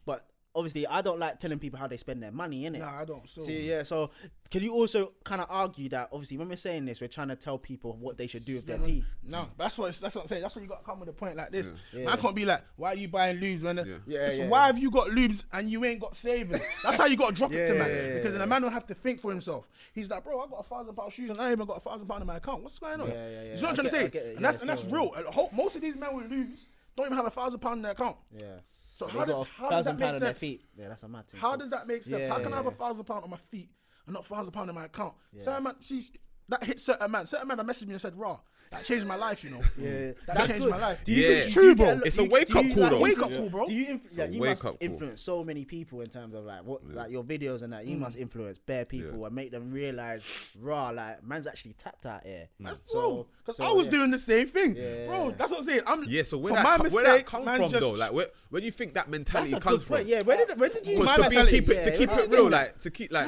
but obviously I don't like telling people how they spend their money, innit? Nah, I don't. So See, yeah. So can you also kind of argue that obviously when we're saying this, we're trying to tell people what they should do with their pee? no, that's what I'm saying. That's what you got to come with a point like this. Yeah. Man can't be like, why are you buying lubes when? Yeah, Listen, yeah. why have you got lubes and you ain't got savings? That's how you got to drop it to man. Yeah, Because then a man will have to think for himself. He's like, bro, I got £1,000 shoes and I ain't even got £1,000 in my account. What's going on? Yeah. You know what I'm trying to I say? get it. And that's Yeah, real. Most of these men with lubes don't even have £1,000 in their account. Yeah. So They how got does £1,000 that make on their sense? feet. Yeah, that's a mad thing. How does that make sense? Yeah, How can I have yeah. £1,000 on my feet and not £1,000 in my account? So man, see, that hit certain man. Certain man that messaged me and said, "Raw, that changed my life, you know." Yeah, that changed my life. Do you think it's true, bro? It's a wake up call, though. Wake up call, bro. Do you must influence so many people in terms of like what, like your videos and that. You must influence bare people and make them realize, raw, like man's actually tapped out here. That's so because I was doing the same thing, bro. That's what I'm saying. So where that come from though? Like where do you think that mentality comes from? Yeah, where did you keep it real, like to keep like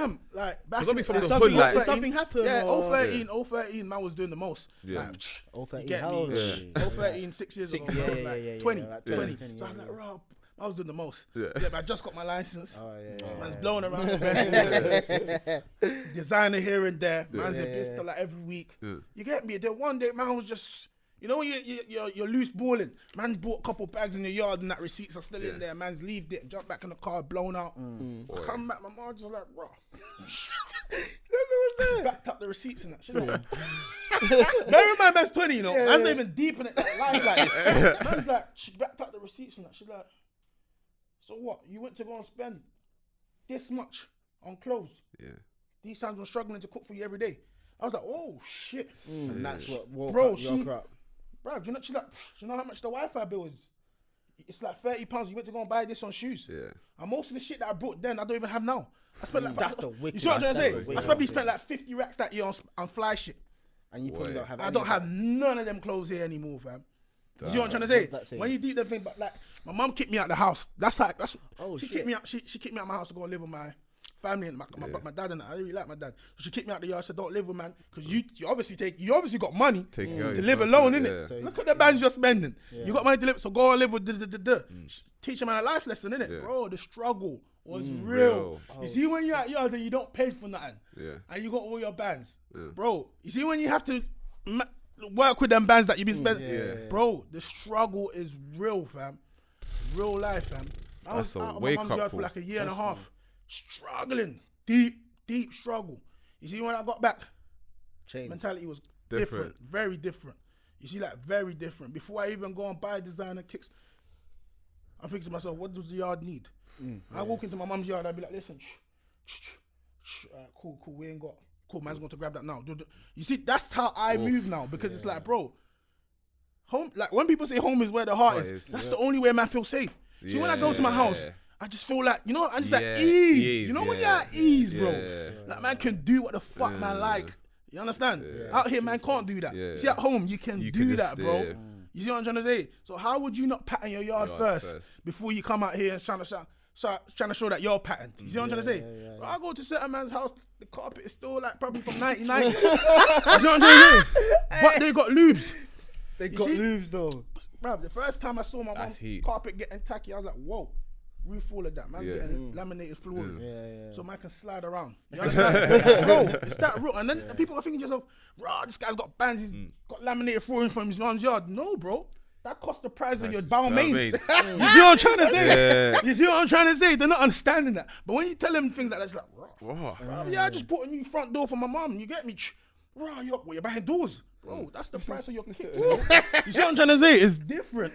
because I'll be from the hood, like something happened. Yeah, 013, man was doing the most. Yeah. 013, 013, 6 years ago. I was like 20. So I was like, Rob, I was doing the most. Yeah, but I just got my license. Man's blowing around the bed. Designer here and there. Man's a pistol like every week. You get me? Then one day, man was just, you know, you're loose balling. Man bought a couple bags in the yard and that receipts are still in there. Man's leaved it, jumped back in the car, blown out. I come back, my mom just like, bro. She backed up the receipts and that. She like, bear in mind, man's 20, you know. Man's not even deep in it life like this. Man's like, she backed up the receipts and that. She's like, so what? You went to go and spend this much on clothes? Yeah. These times were struggling to cook for you every day. I was like, oh shit. And that's what woke bro, up your crap. Bro, do you know how much the Wi-Fi bill is? It's like £30. You went to go and buy this on shoes. Yeah. And most of the shit that I brought then, I don't even have now. I spent like that's the wicked. You see what I'm trying to say? I probably spent like 50 racks that year on fly shit. And you probably don't have. I don't have none of them clothes here anymore, fam. You see what I'm trying to say? When you deep the thing, but like my mum kicked me out the house. She kicked me out. She kicked me out my house to go and live with my family and my dad and I really like my dad. So she kicked me out the yard. Said don't live with man because you obviously got money to live alone, innit? So look at the bands you're spending. You got money to live, so go and live with teach a man a life lesson, innit? Bro, the struggle was real. You see when you're at yard and you don't pay for nothing, and you got all your bands, bro. You see when you have to work with them bands that you been spending, bro. The struggle is real, fam. Real life, fam. I was out of my mum's yard for like a year and a half, struggling, deep struggle. You see when I got back, mentality was different, very different. You see, like very different. Before I even go and buy designer kicks, I'm thinking to myself, what does the yard need? I walk into my mum's yard, I'd be like, listen, cool, we ain't got, cool, man's going to grab that now. You see, that's how I move now, because it's like, bro, home, like when people say home is where the heart is, that's the only way man feels safe. See, when I go to my house, I just feel like, you know, I'm just at ease. You know, when you're at ease, bro, like man can do what the fuck man like. You understand? Out here, man can't do that. See, at home, you can do that, bro. You see what I'm trying to say? So how would you not pattern your yard first before you come out here and trying to show that you're patterned? You see what I'm trying to say? Bro, I go to certain man's house, the carpet is still like probably from 1990. You see what I'm trying to say? But they got Loubs. They got Loubs though. Bro, the first time I saw my mom's carpet getting tacky, I was like, whoa. Roof full of that, man's getting laminated flooring, so man can slide around. You understand? Bro, it's that real. And then people are thinking to yourself, bro, this guy's got bands, he's got laminated flooring from his mom's yard. No, bro, that costs the price of your bow mains. You see what I'm trying to say? You see what I'm trying to say? They're not understanding that. But when you tell them things like that, it's like, bro, I just bought a new front door for my mom. You get me? Bro, you're buying doors. Bro, that's the price of your kicks, bro. You see what I'm trying to say? It's different.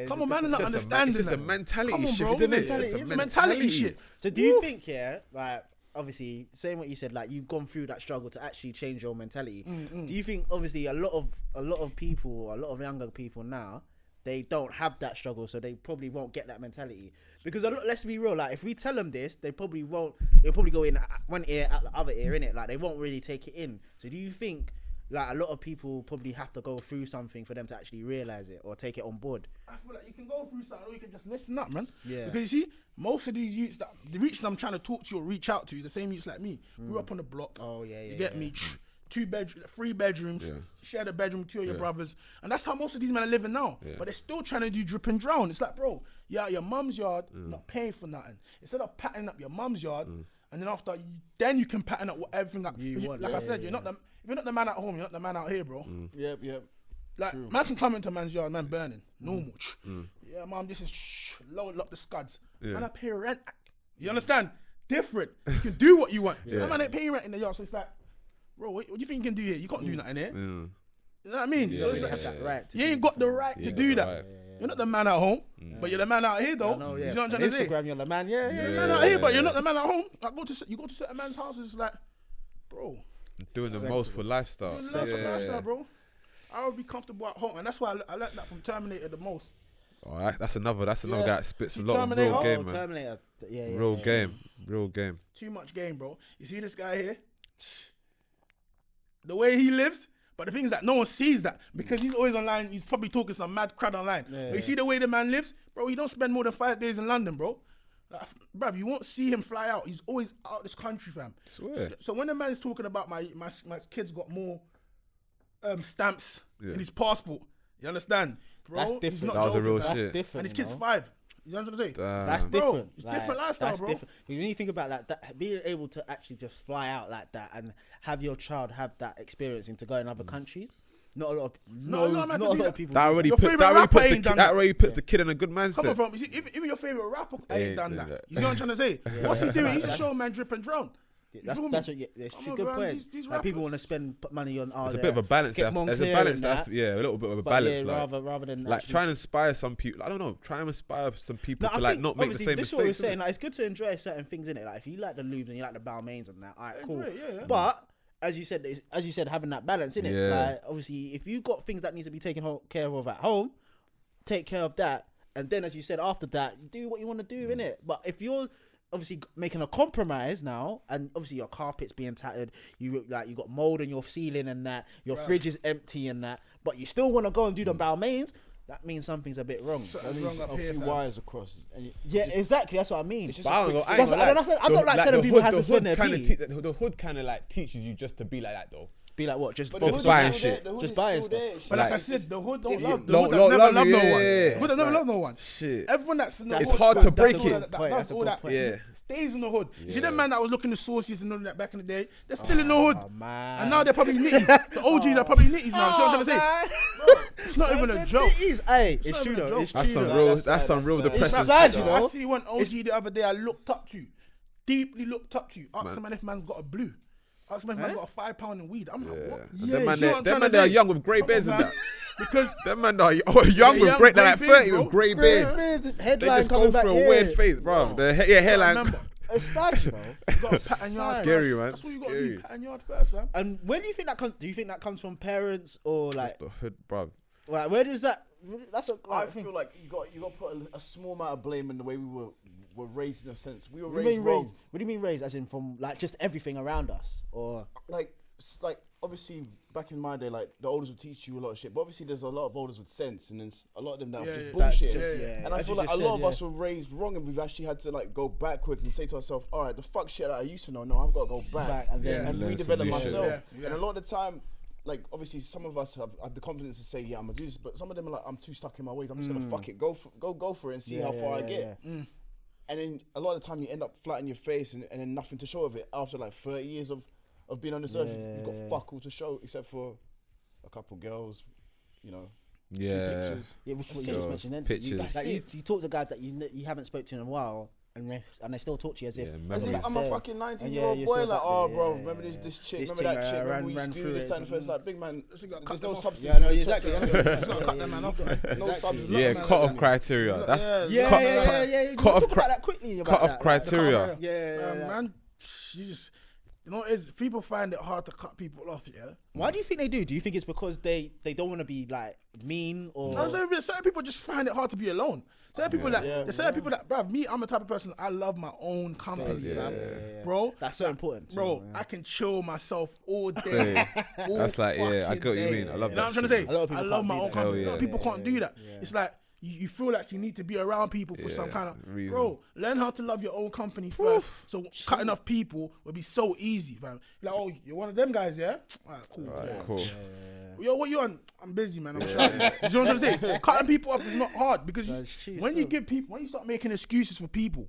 Come on, man, and not understanding it's that. It's a mentality shift, bro. Isn't it? It's a mentality shit. So do you think, like, obviously, saying what you said, like, you've gone through that struggle to actually change your mentality. Do you think, obviously, a lot of people, a lot of younger people now, they don't have that struggle, so they probably won't get that mentality? Because let's be real, like, if we tell them this, they probably won't. It'll probably go in one ear out the other ear, innit? Like, they won't really take it in. So do you think, like, a lot of people probably have to go through something for them to actually realize it or take it on board? I feel like you can go through something or you can just listen up, man. Yeah. Because you see, most of these youths, the youths I'm trying to talk to or reach out to, the same youths like me, grew up on the block. Oh, yeah. You get me? 3 bedrooms, share the bedroom with 2 of your brothers. And that's how most of these men are living now. But they're still trying to do drip and drown. It's like, bro, you're at your mum's yard, not paying for nothing. Instead of patting up your mum's yard, and then after, then you can pattern up everything up. Like I said, you're not the... If you're not the man at home, you're not the man out here, bro. Yep. Like, man can come into man's yard, man burning. Normal. Yeah, mom, this is load up the scuds. Man, I pay rent. You understand? Different. You can do what you want. So man ain't paying rent in the yard, so it's like, bro, what do you think you can do here? You can't do nothing here. You know what I mean? So it's like, right. You ain't got the right to do that. You're not the man at home, but you're the man out here, though. You see what I'm trying to say? Instagram, you're the man. You're the man out here, but you're not the man at home. You go to certain man's houses, it's like, bro, Doing the most for lifestyle. Lifestyle, bro. I would be comfortable at home, and that's why I learned that from Terminator the most. Oh, that's another guy that spits a lot of real game, man. Terminator. Real game. Too much game, bro. You see this guy here? The way he lives, but the thing is that no one sees that because he's always online. He's probably talking some mad crud online. But you see the way the man lives, bro. He don't spend more than 5 days in London, bro. Like, bruv, you won't see him fly out. He's always out this country, fam. Swear. So when the man's talking about my kid's got more stamps in his passport, you understand, bro? That's different. He's not That was a real That's shit. different, and his kid's 5. You know what I'm saying? That's Bro, different. it's different lifestyle, that's bro. Different. When you think about that, being able to actually just fly out like that and have your child have that experience into going other countries, not a lot of people. That already puts the kid in a good mindset. Coming from, you see, even your favorite rapper ain't done that. You see what I'm trying to say? What's he doing? He's just showing man drip and drown. That's what. That's a good point. Like people want to spend money on. There's a bit of a balance there. There's a balance. That's a little bit of a balance. Rather than like trying to inspire some people. I don't know. Try and inspire some people to like not make the same mistakes. This is what we're saying. Like it's good to enjoy certain things in it. Like if you like the Loubs and you like the Balmains and that, alright, cool. Yeah. But as you said, having that balance in it. Like obviously, if you got things that needs to be taken care of at home, take care of that, and then as you said after that, do what you want to do in it. But if you're obviously making a compromise now, and obviously your carpet's being tattered, you got mold on your ceiling and that, your fridge is empty and that, but you still want to go and do the Balmains, that means something's a bit wrong. Something's wrong up here, wires across. Exactly. That's what I mean. I don't like telling people how to spend their pee. The hood kind of like teaches you just to be like that though. Be like what? Just buying shit. Just buying stuff. But like I said, the hood don't love. The hood has never loved no one. The hood has never loved no one. Shit. Everyone that's in the hood, it's hard to break it. That's all that. Stays in the hood. You see them man that was looking the sauces and all that back in the day? They're still in the hood. And now they're probably nitties. The OGs are probably nitties now. See what I'm trying to say? It's not even a joke. It's true though. That's some real depressing. Sad, you know. I see one OG the other day I looked up to, deeply looked up to. Ask him if man's got a blue. Ask him if man's got a £5 in weed. I'm like, what? Them man, they are young with grey beards and that. Because them man are young with grey, they're like 30 with grey beards. They just go through a weird phase, bro. Hairline. It's sad, you know. You got to pattern yard. Scary, man. That's what you got to do. Pattern yard first, man. And where do you think that comes? Do you think that comes from parents or like? It's the hood, bro. Like, where does that? That's a. I feel like you got to put a small amount of blame in the way we were raised in a sense. We were What do you mean raised? As in from like just everything around us, or like obviously back in my day, like the elders would teach you a lot of shit, but obviously there's a lot of elders with sense, and then a lot of them that are just bullshit. And I feel like a lot of us were raised wrong, and we've actually had to like go backwards and say to ourselves, all right, the fuck shit that I used to know, no, I've got to go back and redevelop myself. And a lot of the time, like obviously some of us have the confidence to say, yeah, I'm gonna do this, but some of them are like, I'm too stuck in my ways. I'm just gonna fuck it, go for it, and see how far I get. And then a lot of the time you end up flat in your face, and then nothing to show of it after like 30 years of being on this earth. You've got fuck all to show except for a couple girls, you know. Yeah. Yeah, which what you just mentioned then. Pictures. You talk to guys that you haven't spoke to in a while, and they still talk to you as if I'm a fucking 19-year-old boy. Like, oh, bro, remember this chick? Remember that chick? Remember we used to do this time first? Like, big man, there's no substance. Yeah, no, exactly. Cut that man off, man. No substance. Yeah, cut-off criteria. That's cut-off criteria. Man, you just. You know, people find it hard to cut people off, yeah? Why do you think they do? Do you think it's because they don't want to be, like, mean or... No, certain people just find it hard to be alone. Certain people bruv, me, I'm the type of person, I love my own company, bro. That's so important. Bro, I can chill myself all day. That's like, I get what you mean. I love that. You know what I'm trying to say? I love my own company. A lot of people can't do that. It's like, you feel like you need to be around people for some kind of reason. Bro, learn how to love your own company first. So cutting off people will be so easy, fam. Like, oh, you're one of them guys, yeah? Alright, cool. Yo, what you on? I'm busy, man. I'm shy. You know what I'm trying to say? Cutting people up is not hard because when you start making excuses for people,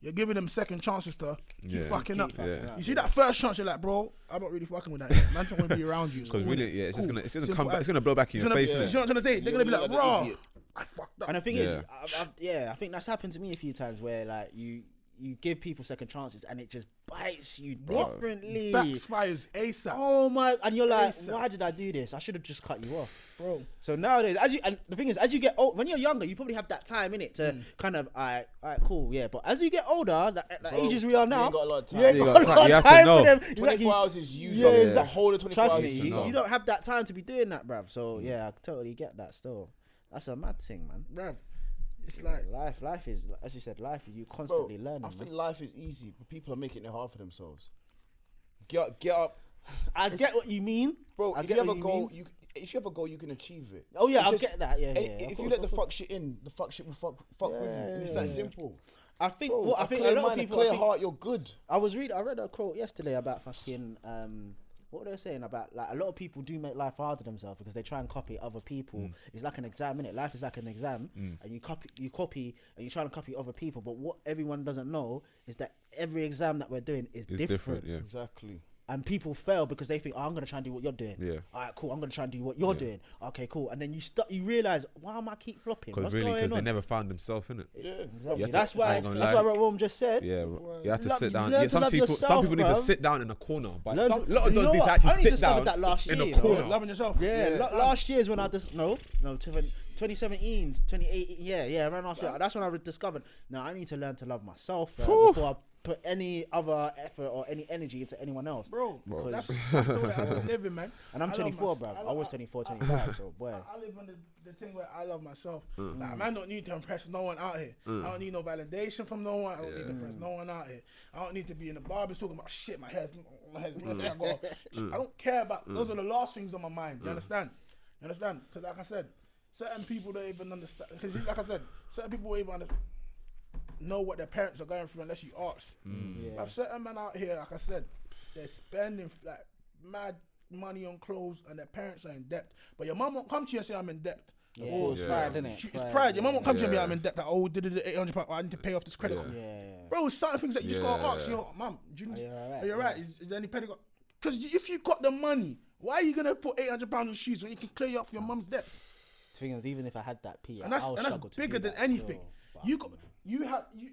you're giving them second chances to keep fucking up. You see that first chance, you're like, bro, I'm not really fucking with that. Man, don't want to be around you. Because really, it's gonna blow back in your face, innit? You know what I'm trying to say? They're gonna be like, bro, I fucked up. And the thing is, I think that's happened to me a few times where like you you give people second chances and it just bites you differently. Backfires ASAP. Oh my! And you're like, ASAP. why did I do this? I should have just cut you off, Bro. So nowadays, and the thing is, as you get old, when you're younger, you probably have that time in it to kind of, alright, cool, yeah. But as you get older, the ages we are now, you ain't got a lot of time. You ain't got a lot of time for them. 24 hours is used. Yeah, Yeah, the whole of 24 Trust hours. me, you don't have that time to be doing that, bruv. So yeah, I totally get that. Still, that's a mad thing, man. Bruv, it's like life is, as you said, life is you constantly learning. I think life is easy, but people are making it hard for themselves. Get up. I get what you mean, Bro. If you have a goal, if you have a goal, you can achieve it. Oh yeah, It's I just- get that. Yeah, yeah. If you let the fuck shit in, the fuck shit will fuck with you. It's that simple. I think. Bro, Well, I think a clear lot of mind, people. a clear I think- heart, you're good. I read a quote yesterday about fucking what were they saying about, like, a lot of people do make life hard to themselves because they try and copy other people. It's like an exam, innit? Life is like an exam, and you copy and you try to copy other people. But what everyone doesn't know is that every exam that we're doing is different. Yeah. Exactly. And people fail because they think, oh, I'm gonna try and do what you're doing. Yeah. All right, cool. I'm gonna try and do what you're doing. Okay, cool. And then you realize, why am I keep flopping? Because What's really, going because they on? never found themselves in it. Yeah. Exactly. to- That's I ain't why gonna lie. Rome just said. Yeah, you have to Love- sit down. learn Yeah, to some love people yourself, need to bruv. sit down in a corner. But Learn some, to- a lot of you know those need what? to I actually only sit discovered down that last in year, a you know. corner. loving yourself. Yeah, last year is when I just no 2017, 2018. Yeah, around last year. That's when I discovered. Now I need to learn to love myself before I put any other effort or any energy into anyone else. Bro, Because- that's all that I've been living, man. And I'm I love 24, myself. bro. I was 24, 25. So boy, I live on the thing where I love myself. Like, man, don't need to impress no one out here. I don't need no validation from no one. I don't need to impress no one out here. I don't need to be in the barbers talking about shit. My hair's messy. I don't care about. Those are the last things on my mind. You understand? Because like I said, certain people don't even understand. Because like I said, certain people won't even know what their parents are going through unless you ask. I have certain men out here, like I said, they're spending like mad money on clothes and their parents are in debt. But your mum won't come to you and say, I'm in debt. yeah, it's pride, innit? It's pride. Your mum won't come to you and be like, I'm in debt. Like, oh, did it £800? I need to pay off this credit card. Yeah. Bro, it's certain things that you just gotta ask. Yo, mum, are you alright? Is there any penny? Because if you got the money, why are you gonna put £800 on shoes when you can clear off your mum's debts? The thing is, even if I had that P, And that's bigger than anything.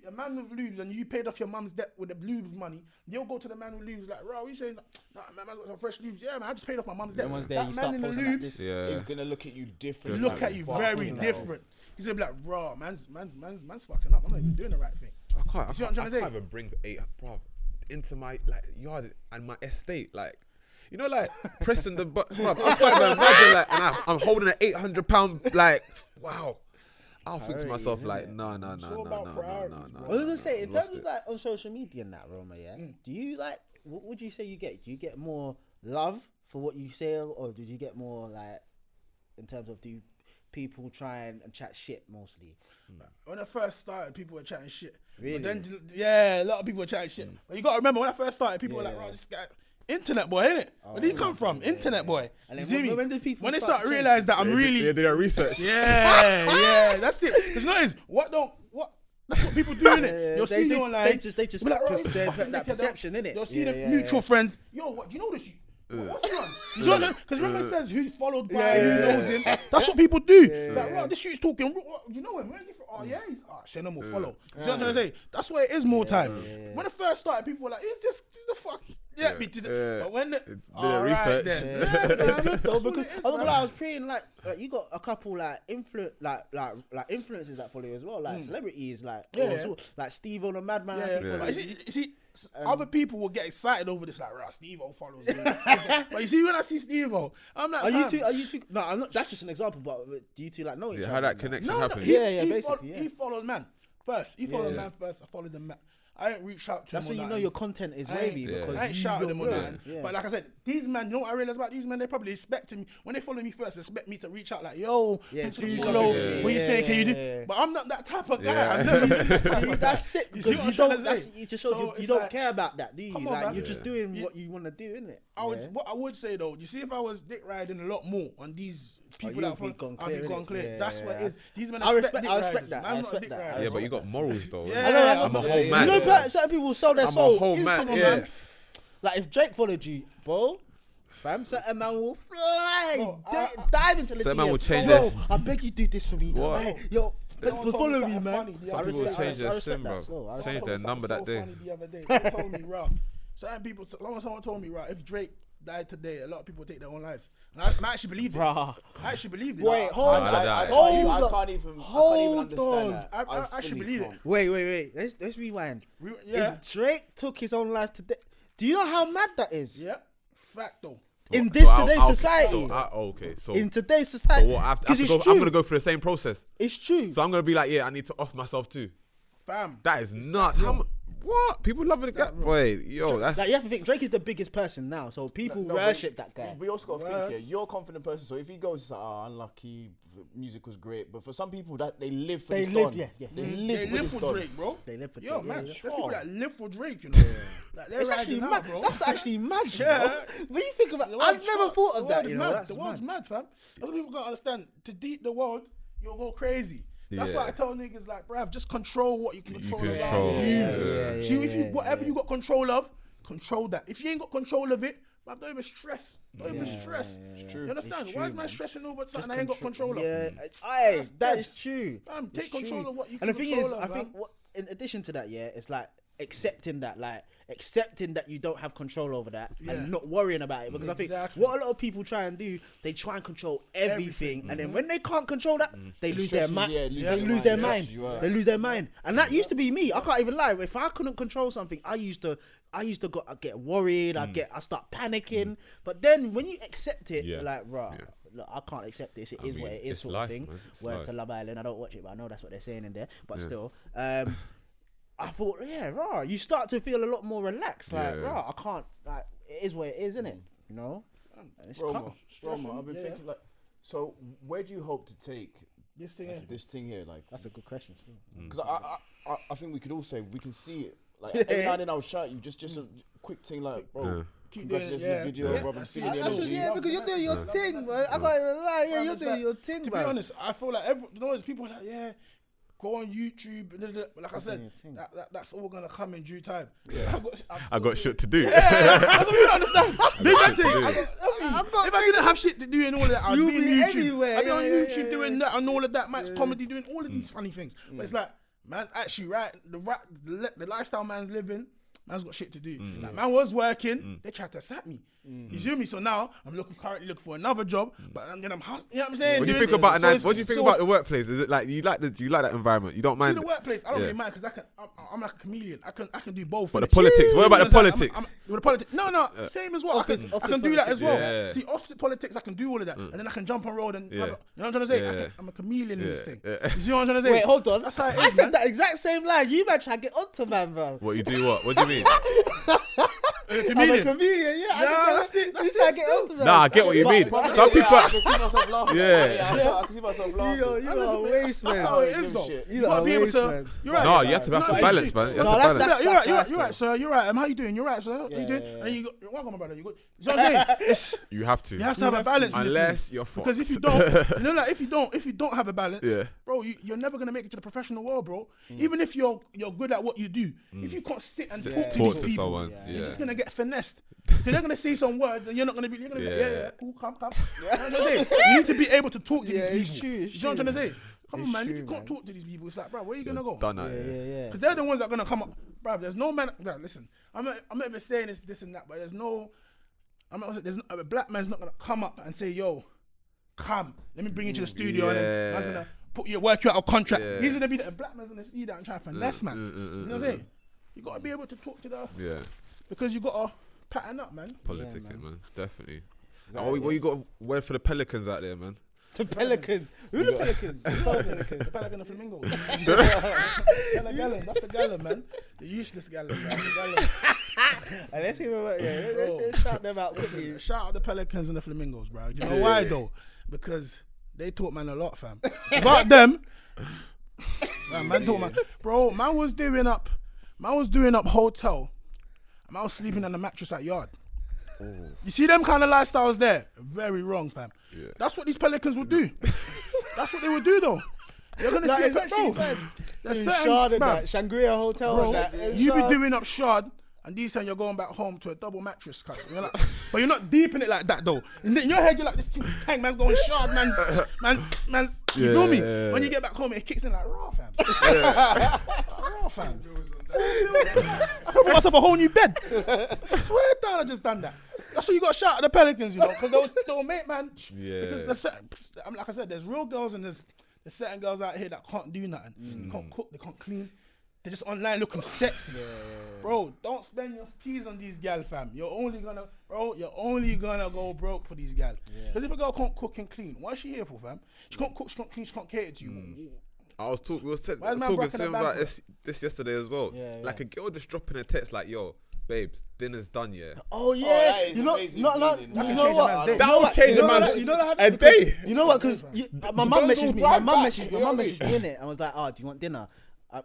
A man with Loubs and you paid off your mum's debt with the Loubs money. You'll go to the man with Loubs like, bro, you saying, nah, man, I got some fresh Loubs. Yeah, man, I just paid off my mum's debt. Then once there, you That start man in the posting like Loubs, this. He's gonna look at you different. look at you very different. He's gonna be like, raw, man's fucking up. I'm not even doing the right thing. I see what I'm trying to say? can't even bring bro, into my like yard and my estate, like. You know, like pressing the button. I can't even imagine, like, and I'm holding an £800, like, wow. I'll think to myself, like, no. all about priorities, bro. I was gonna say, in Lost terms of it. like on social media and that, Roma, do you like? What would you say you get? Do you get more love for what you say, or did you get more like, in terms of do people try and chat shit mostly? When I first started, people were chatting shit. Really? But then, yeah, a lot of people were chatting shit. But you gotta remember, when I first started, people were like, "Bro, this guy, internet boy, innit? Where did he come from? Internet boy." And You then see me? when did people When they start start to to change? realize that I'm really, They did their research. yeah, that's it. Because notice, that's what people do, innit? You'll see you online. They just be like, "Right, put that look at perception, innit? You'll see Yeah, the yeah, mutual yeah. friends. Yo, what? Do you know this? What's he on? You know what? Because remember it says who's followed by, who knows him. That's what people do. Like, right, this shit's talking. You know him? Where's he from? Oh yeah, he's Shannon will follow. You see what I'm trying to say? That's why it is more time. When it first started, people were like, "Is this the fuck?" Yeah, but when did all their right research. then. It's good though, That's what because it is, I was man. I was praying like you got a couple like influencers that follow you as well, like celebrities, like like Steve on the Madman. Yeah, I think, yeah. follow But you. you see, other people will get excited over this, like, right, Steve-O follows me. But you see, when I see Steve-O, I'm like, Are you fam, two? Are you two? No, I'm not. That's just an example. But do you two like know each Yeah, other? how that and connection No, happened. Yeah, basically, He followed man first. He followed man first. I followed the man. I didn't reach out to That's him. when on you that. know your content is I ain't- wavy yeah. because I ain't you shouted them on you're that. good. Yeah. But like I said, these men, you know what I realized about these men? They probably expecting me, when they follow me first, they expect me to reach out like, yo, Yeah, picture do the something. follow. Yeah, What you yeah, saying, can you do? yeah. But I'm not that type of guy. Yeah. I've never been that type of guy. That's it. You see Because what I'm trying to say? It just shows So you it's don't like, care about that, do you? come on, Like man. you're just doing what you want to do, innit? What I would say though, you see, if I was dick riding a lot more on these people you'd that be follow, gone I'd be clear, gone innit? clear. Yeah, That's what yeah. it is. These men I respect dick that. riders. I I'm not respect dick that. riders. Yeah, but you got morals though. Yeah, I'm a whole man. You know, certain people sell their I'm a soul. whole man. instantly, Yeah. man. Like if Drake followed you, bro, fam, certain man will fly, Bro, dive into the Certain man DM. will change Bro, their- I beg you do this for me. What? Hey, yo, follow me, man. Some people change their sim, bro. Change their number that day. Funny the other day. Someone told me, raw. Certain people, someone told me, raw, if Drake died today, a lot of people take their own lives. And I actually believed it. Bruh. I actually believed it. Wait, hold on. I can't even understand that. I actually believe it. Wait. Let's rewind. Yeah. If Drake took his own life today, do you know how mad that is? Yeah. Fact though. In this today's society. Okay, so in today's society. So what? I'm gonna go through the same process. It's true. So I'm gonna be like, yeah, I need to off myself too. Fam. That is nuts. What? People loving the guy. Wait, yo, that's like you have to think Drake is the biggest person now, so people worship that guy. But you also got to think, yeah, you're a confident person, so if he goes, unlucky, music was great, but for some people that they live for this don. They live for Drake, bro. They live for Drake. Yo, man, there's people that live for Drake, you know. Like, it's actually mad, bro. That's actually mad, yeah. When you think about it, I've never thought of that. The world's mad, fam. That's what people gotta understand. To deep the world, you'll go crazy. That's why I tell niggas like, bruv, just control what you can control. Whatever you got control of, control that. If you ain't got control of it, bruv, don't even stress. Don't even stress. You understand? Why is man stressing over something I ain't got control of? Yeah, that is true. Take control of what you can control. And the thing is, I think in addition to that, it's like accepting that you don't have control over that and not worrying about it, because I think what a lot of people try and do, they try and control everything. And then when they can't control that, they lose their mind. They lose their mind. They lose their mind. And that used to be me. I can't even lie. If I couldn't control something, I used to get worried. I start panicking. But then when you accept it, you're like, right. Look, I can't accept this. It is what it is, sort of thing. Word to Love Island. I don't watch it, but I know that's what they're saying in there. But still, I thought, you start to feel a lot more relaxed. Like, I can't, like, it is what it is, isn't it? You know? Roma, I've been thinking, like, so where do you hope to take this thing here? Like, that's a good question still. Because I think we could all say, we can see it. Like, every now and then I'll shout you, just a quick thing like, bro, keep doing this video, because you're doing your thing, man. I can't even lie, you're doing your thing, man. To be honest, I feel like there's people like, go on YouTube. Like I said, that's all gonna come in due time. Yeah. I got shit to do. That's what you don't understand. If I didn't have shit to do and all of that, I'd be on YouTube. Anywhere. I'd be on YouTube doing that and all of that, match comedy, doing all of these funny things. But it's like, man, actually, the lifestyle man's living. Man's got shit to do. Like, man was working. They tried to sack me. You see me? So now I'm currently looking for another job, but then I'm, you know what I'm saying? What do you think about about the workplace? Is it like do you like that environment? You don't mind? See, the workplace, I don't really mind, because I'm like a chameleon. I can do both. But the politics, what about the politics? With the politics, no, same as well. I can do that as well. Yeah. See, office politics, I can do all of that, and then I can jump on road and you know what I'm trying to say? I'm a chameleon in this thing. You see what I'm trying to say? Wait, hold on. That's how it is, I said that exact same line. You man try to get onto man, bro. What you do? What do you mean? I'm a chameleon, that's it. Nah, I get what you mean. Some people. I can see myself laughing. I can see myself laughing. You are a waste, man. That's how it is, though. You gotta be able to. You're right. No, you have to balance, man. You're right, sir. You're right. How you doing? You're right, sir. How you doing? And you go, welcome, my brother. You good? You know what I'm saying? You have to. You have to have a balance. Unless you're fucked. Because if you don't, like if you don't have a balance, bro, you're never gonna make it to the professional world, bro. Even if you're good at what you do, if you can't sit and talk to these people, you're just gonna get finessed. Because they're gonna say some words and you're gonna be cool, come. You know what I'm saying? You need to be able to talk to these people. You know what I'm trying to say? Come on, man. If you can't talk to these people, it's like, bro, where are you gonna go? Done that. Because they're the ones that are gonna come up, bro. There's no man. Bro, listen, I'm not even saying this and that, but a black man's not gonna come up and say, yo, come, let me bring you to the studio and then man's gonna work you out a contract. He's gonna be a black man's gonna see that and try and finesse, man. You know what I'm saying? You gotta be able to talk to the because you gotta pattern up, man. Politicking, man. Definitely. Exactly. What you got word for the Pelicans out there, man? The Pelicans? Who the Pelicans? The Pelican of Flamingo. That's the gallon, man. The useless gallon, man. And let's see let's shout them out. Listen, shout out the Pelicans and the Flamingos, bro. You know why though? Because they taught man a lot, fam. Without them, man taught man. Bro, man was doing up hotel. I was sleeping on the mattress at yard. You see them kind of lifestyles there? Very wrong, fam. Yeah. That's what these Pelicans would do. That's what they would do, though. You're gonna see it, bro. There's certain Shard and that Shangri-La Hotel. Bro, you be doing up Shard And these times you're going back home to a double mattress, cuz. You're like, but you're not deep in it like that though. In your head, you're like, this tank man's going shard, man's. You feel me? When you get back home, it kicks in like raw, fam. Raw, fam. I put myself a whole new bed. Swear down, I just done that. That's why you got to shout at the Pelicans, you know, because they'll make, man. Yeah. Because like I said, there's real girls and there's certain girls out here that can't do nothing. They can't cook, they can't clean. They're just online looking sexy. Bro, don't spend your skis on these gal, fam. You're only gonna go broke for these gal. Because if a girl can't cook and clean, what is she here for, fam? She can't cook, she can't clean, she can't cater to you. We were talking to him about this yesterday as well. Like a girl just dropping a text like, yo, babes, dinner's done, yeah. Oh yeah, you know what? That will change a man's a day. You know what? Because my mum messaged me. My mum messaged me in it and was like, "Oh, do you want dinner?"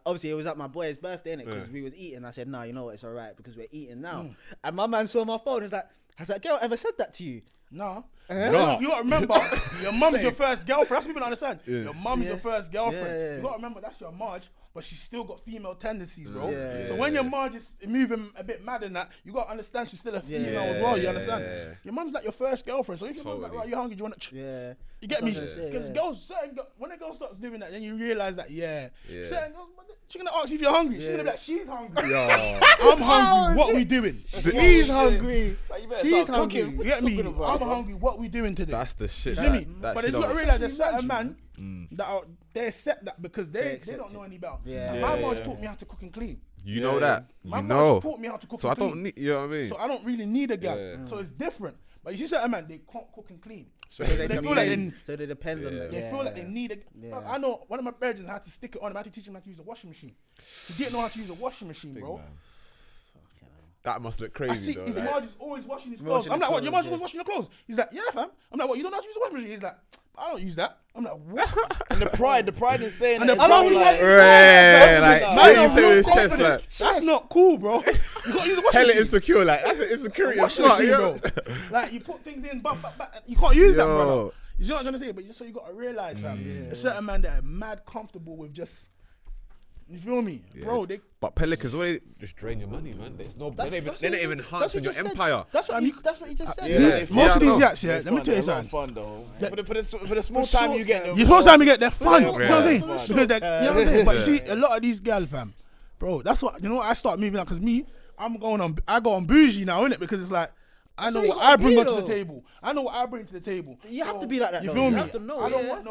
Obviously, it was at my boy's birthday, innit? Because we was eating. I said, "No, you know what? It's alright because we're eating now." And my man saw my phone. Has that girl ever said that to you? No. No. You gotta remember, your mum's your first girlfriend. That's what people don't understand. Your mum's your first girlfriend. You gotta remember that's your Marge, but she's still got female tendencies, bro. So when your Marge is moving a bit mad in that, you gotta understand she's still a female as well. You understand? Your mum's like your first girlfriend. So if your mum's like, right, you're hungry, do you want to? You get me? Because when a girl starts doing that, then you realize that certain girls, she's gonna ask if you're hungry. She's gonna be like, she's hungry. I'm hungry. What we doing? She's hungry. She's hungry. You get me? I'm hungry. What we doing today? That's the shit. You see me? But you gotta realize there's certain man that they accept that because they don't know any better. My mom taught me how to cook and clean. You know that. My mom taught me how to cook so and clean. I don't need, you know what I mean? So I don't really need a girl. So it's different. But you see certain man, they can't cook and clean. So they feel like they depend on that. They feel like they need a. I know one of my parents had to stick it on him. I had to teach him how to use a washing machine. He didn't know how to use a washing machine, bro. That must look crazy. I see though, his like. Marge is always washing his clothes. I'm like, what? Your Marge was washing your clothes? He's like, yeah, fam. I'm like, what? You don't know how to use a washing machine? He's like, I don't use that. I'm like, what? And the pride in saying And that. I don't that's not cool, bro. You gotta use a washing Hella machine. insecure, like that's an insecurity. Washing machine, bro. Like you put things in, but you can't use that, brother. You see what I'm trying to say? But so you gotta realize, fam, a certain man that are mad comfortable with just. You feel me, bro? But Pelicans, they just drain your money, man. There's no, they're not even enhancing your empire. That's what he just said. Most of these yaks, let me tell you something. Fun though. For the small time you get them. The small time you get, they're fun. You know what I'm saying? Because you know what I'm saying. But you see, a lot of these girls, fam, bro. That's what you know. What I start moving out because I go on bougie now, innit? Because it's like. I know what I bring onto the table. I know what I bring to the table. You have to be like that. You feel me? You have to know. I don't want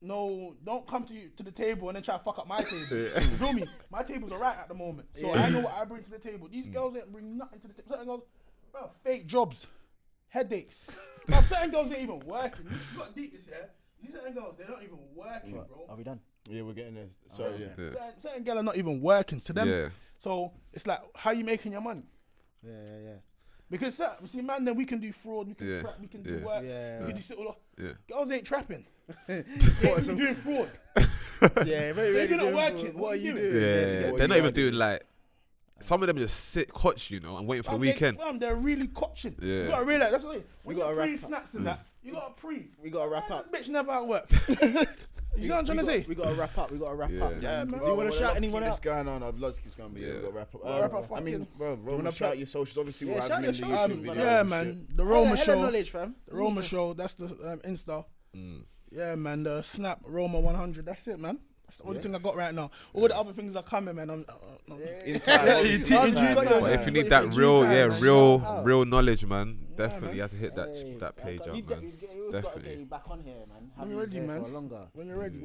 no, don't come to the table and then try to fuck up my table. You feel me? My table's alright at the moment. So I know what I bring to the table. These girls ain't bring nothing to the table. Certain girls, bro, fake jobs, headaches. Bro, certain girls ain't even working. You got deep this here. These certain girls, they're not even working, bro. Are we done? Yeah, we're getting there. Sorry, Certain girls are not even working. To them, so it's like, how you making your money? Yeah. Because you see, man, then we can do fraud, we can trap, we can do work, we can do sit all. Girls ain't trapping. What, so doing fraud. So if you're not working, what are you doing? They're not even doing like. Some of them just sit coach, you know, and waiting for the weekend. They're really coaching. You gotta realize that's what we got pre-snacks and that. You gotta We gotta wrap up. This bitch never at work. You see what I'm trying to say? We gotta wrap up. Yeah, man. Do you want to shout anyone else? Going on, I'd love to keep going, but we gotta wrap up. I mean, bro, Roman, shout your socials. Obviously, we'll have them in the shout YouTube video. Yeah, man. The Roma show. Knowledge, fam. The Roma show. That's the Insta. Yeah, man. The Snap Roma 100. That's it, man. That's the only thing I got right now. All the other things are coming, man. In But if you need that real knowledge, man, definitely you have to hit that page up, man. Definitely. Back on here, man. When you're ready, man. When you're ready.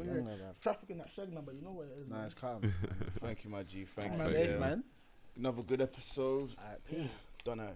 Traffic in that shed number, you know what it is. Nah, it's calm. Thank you, my G. Thank you, man. Another good episode. Alright, peace. Don't know.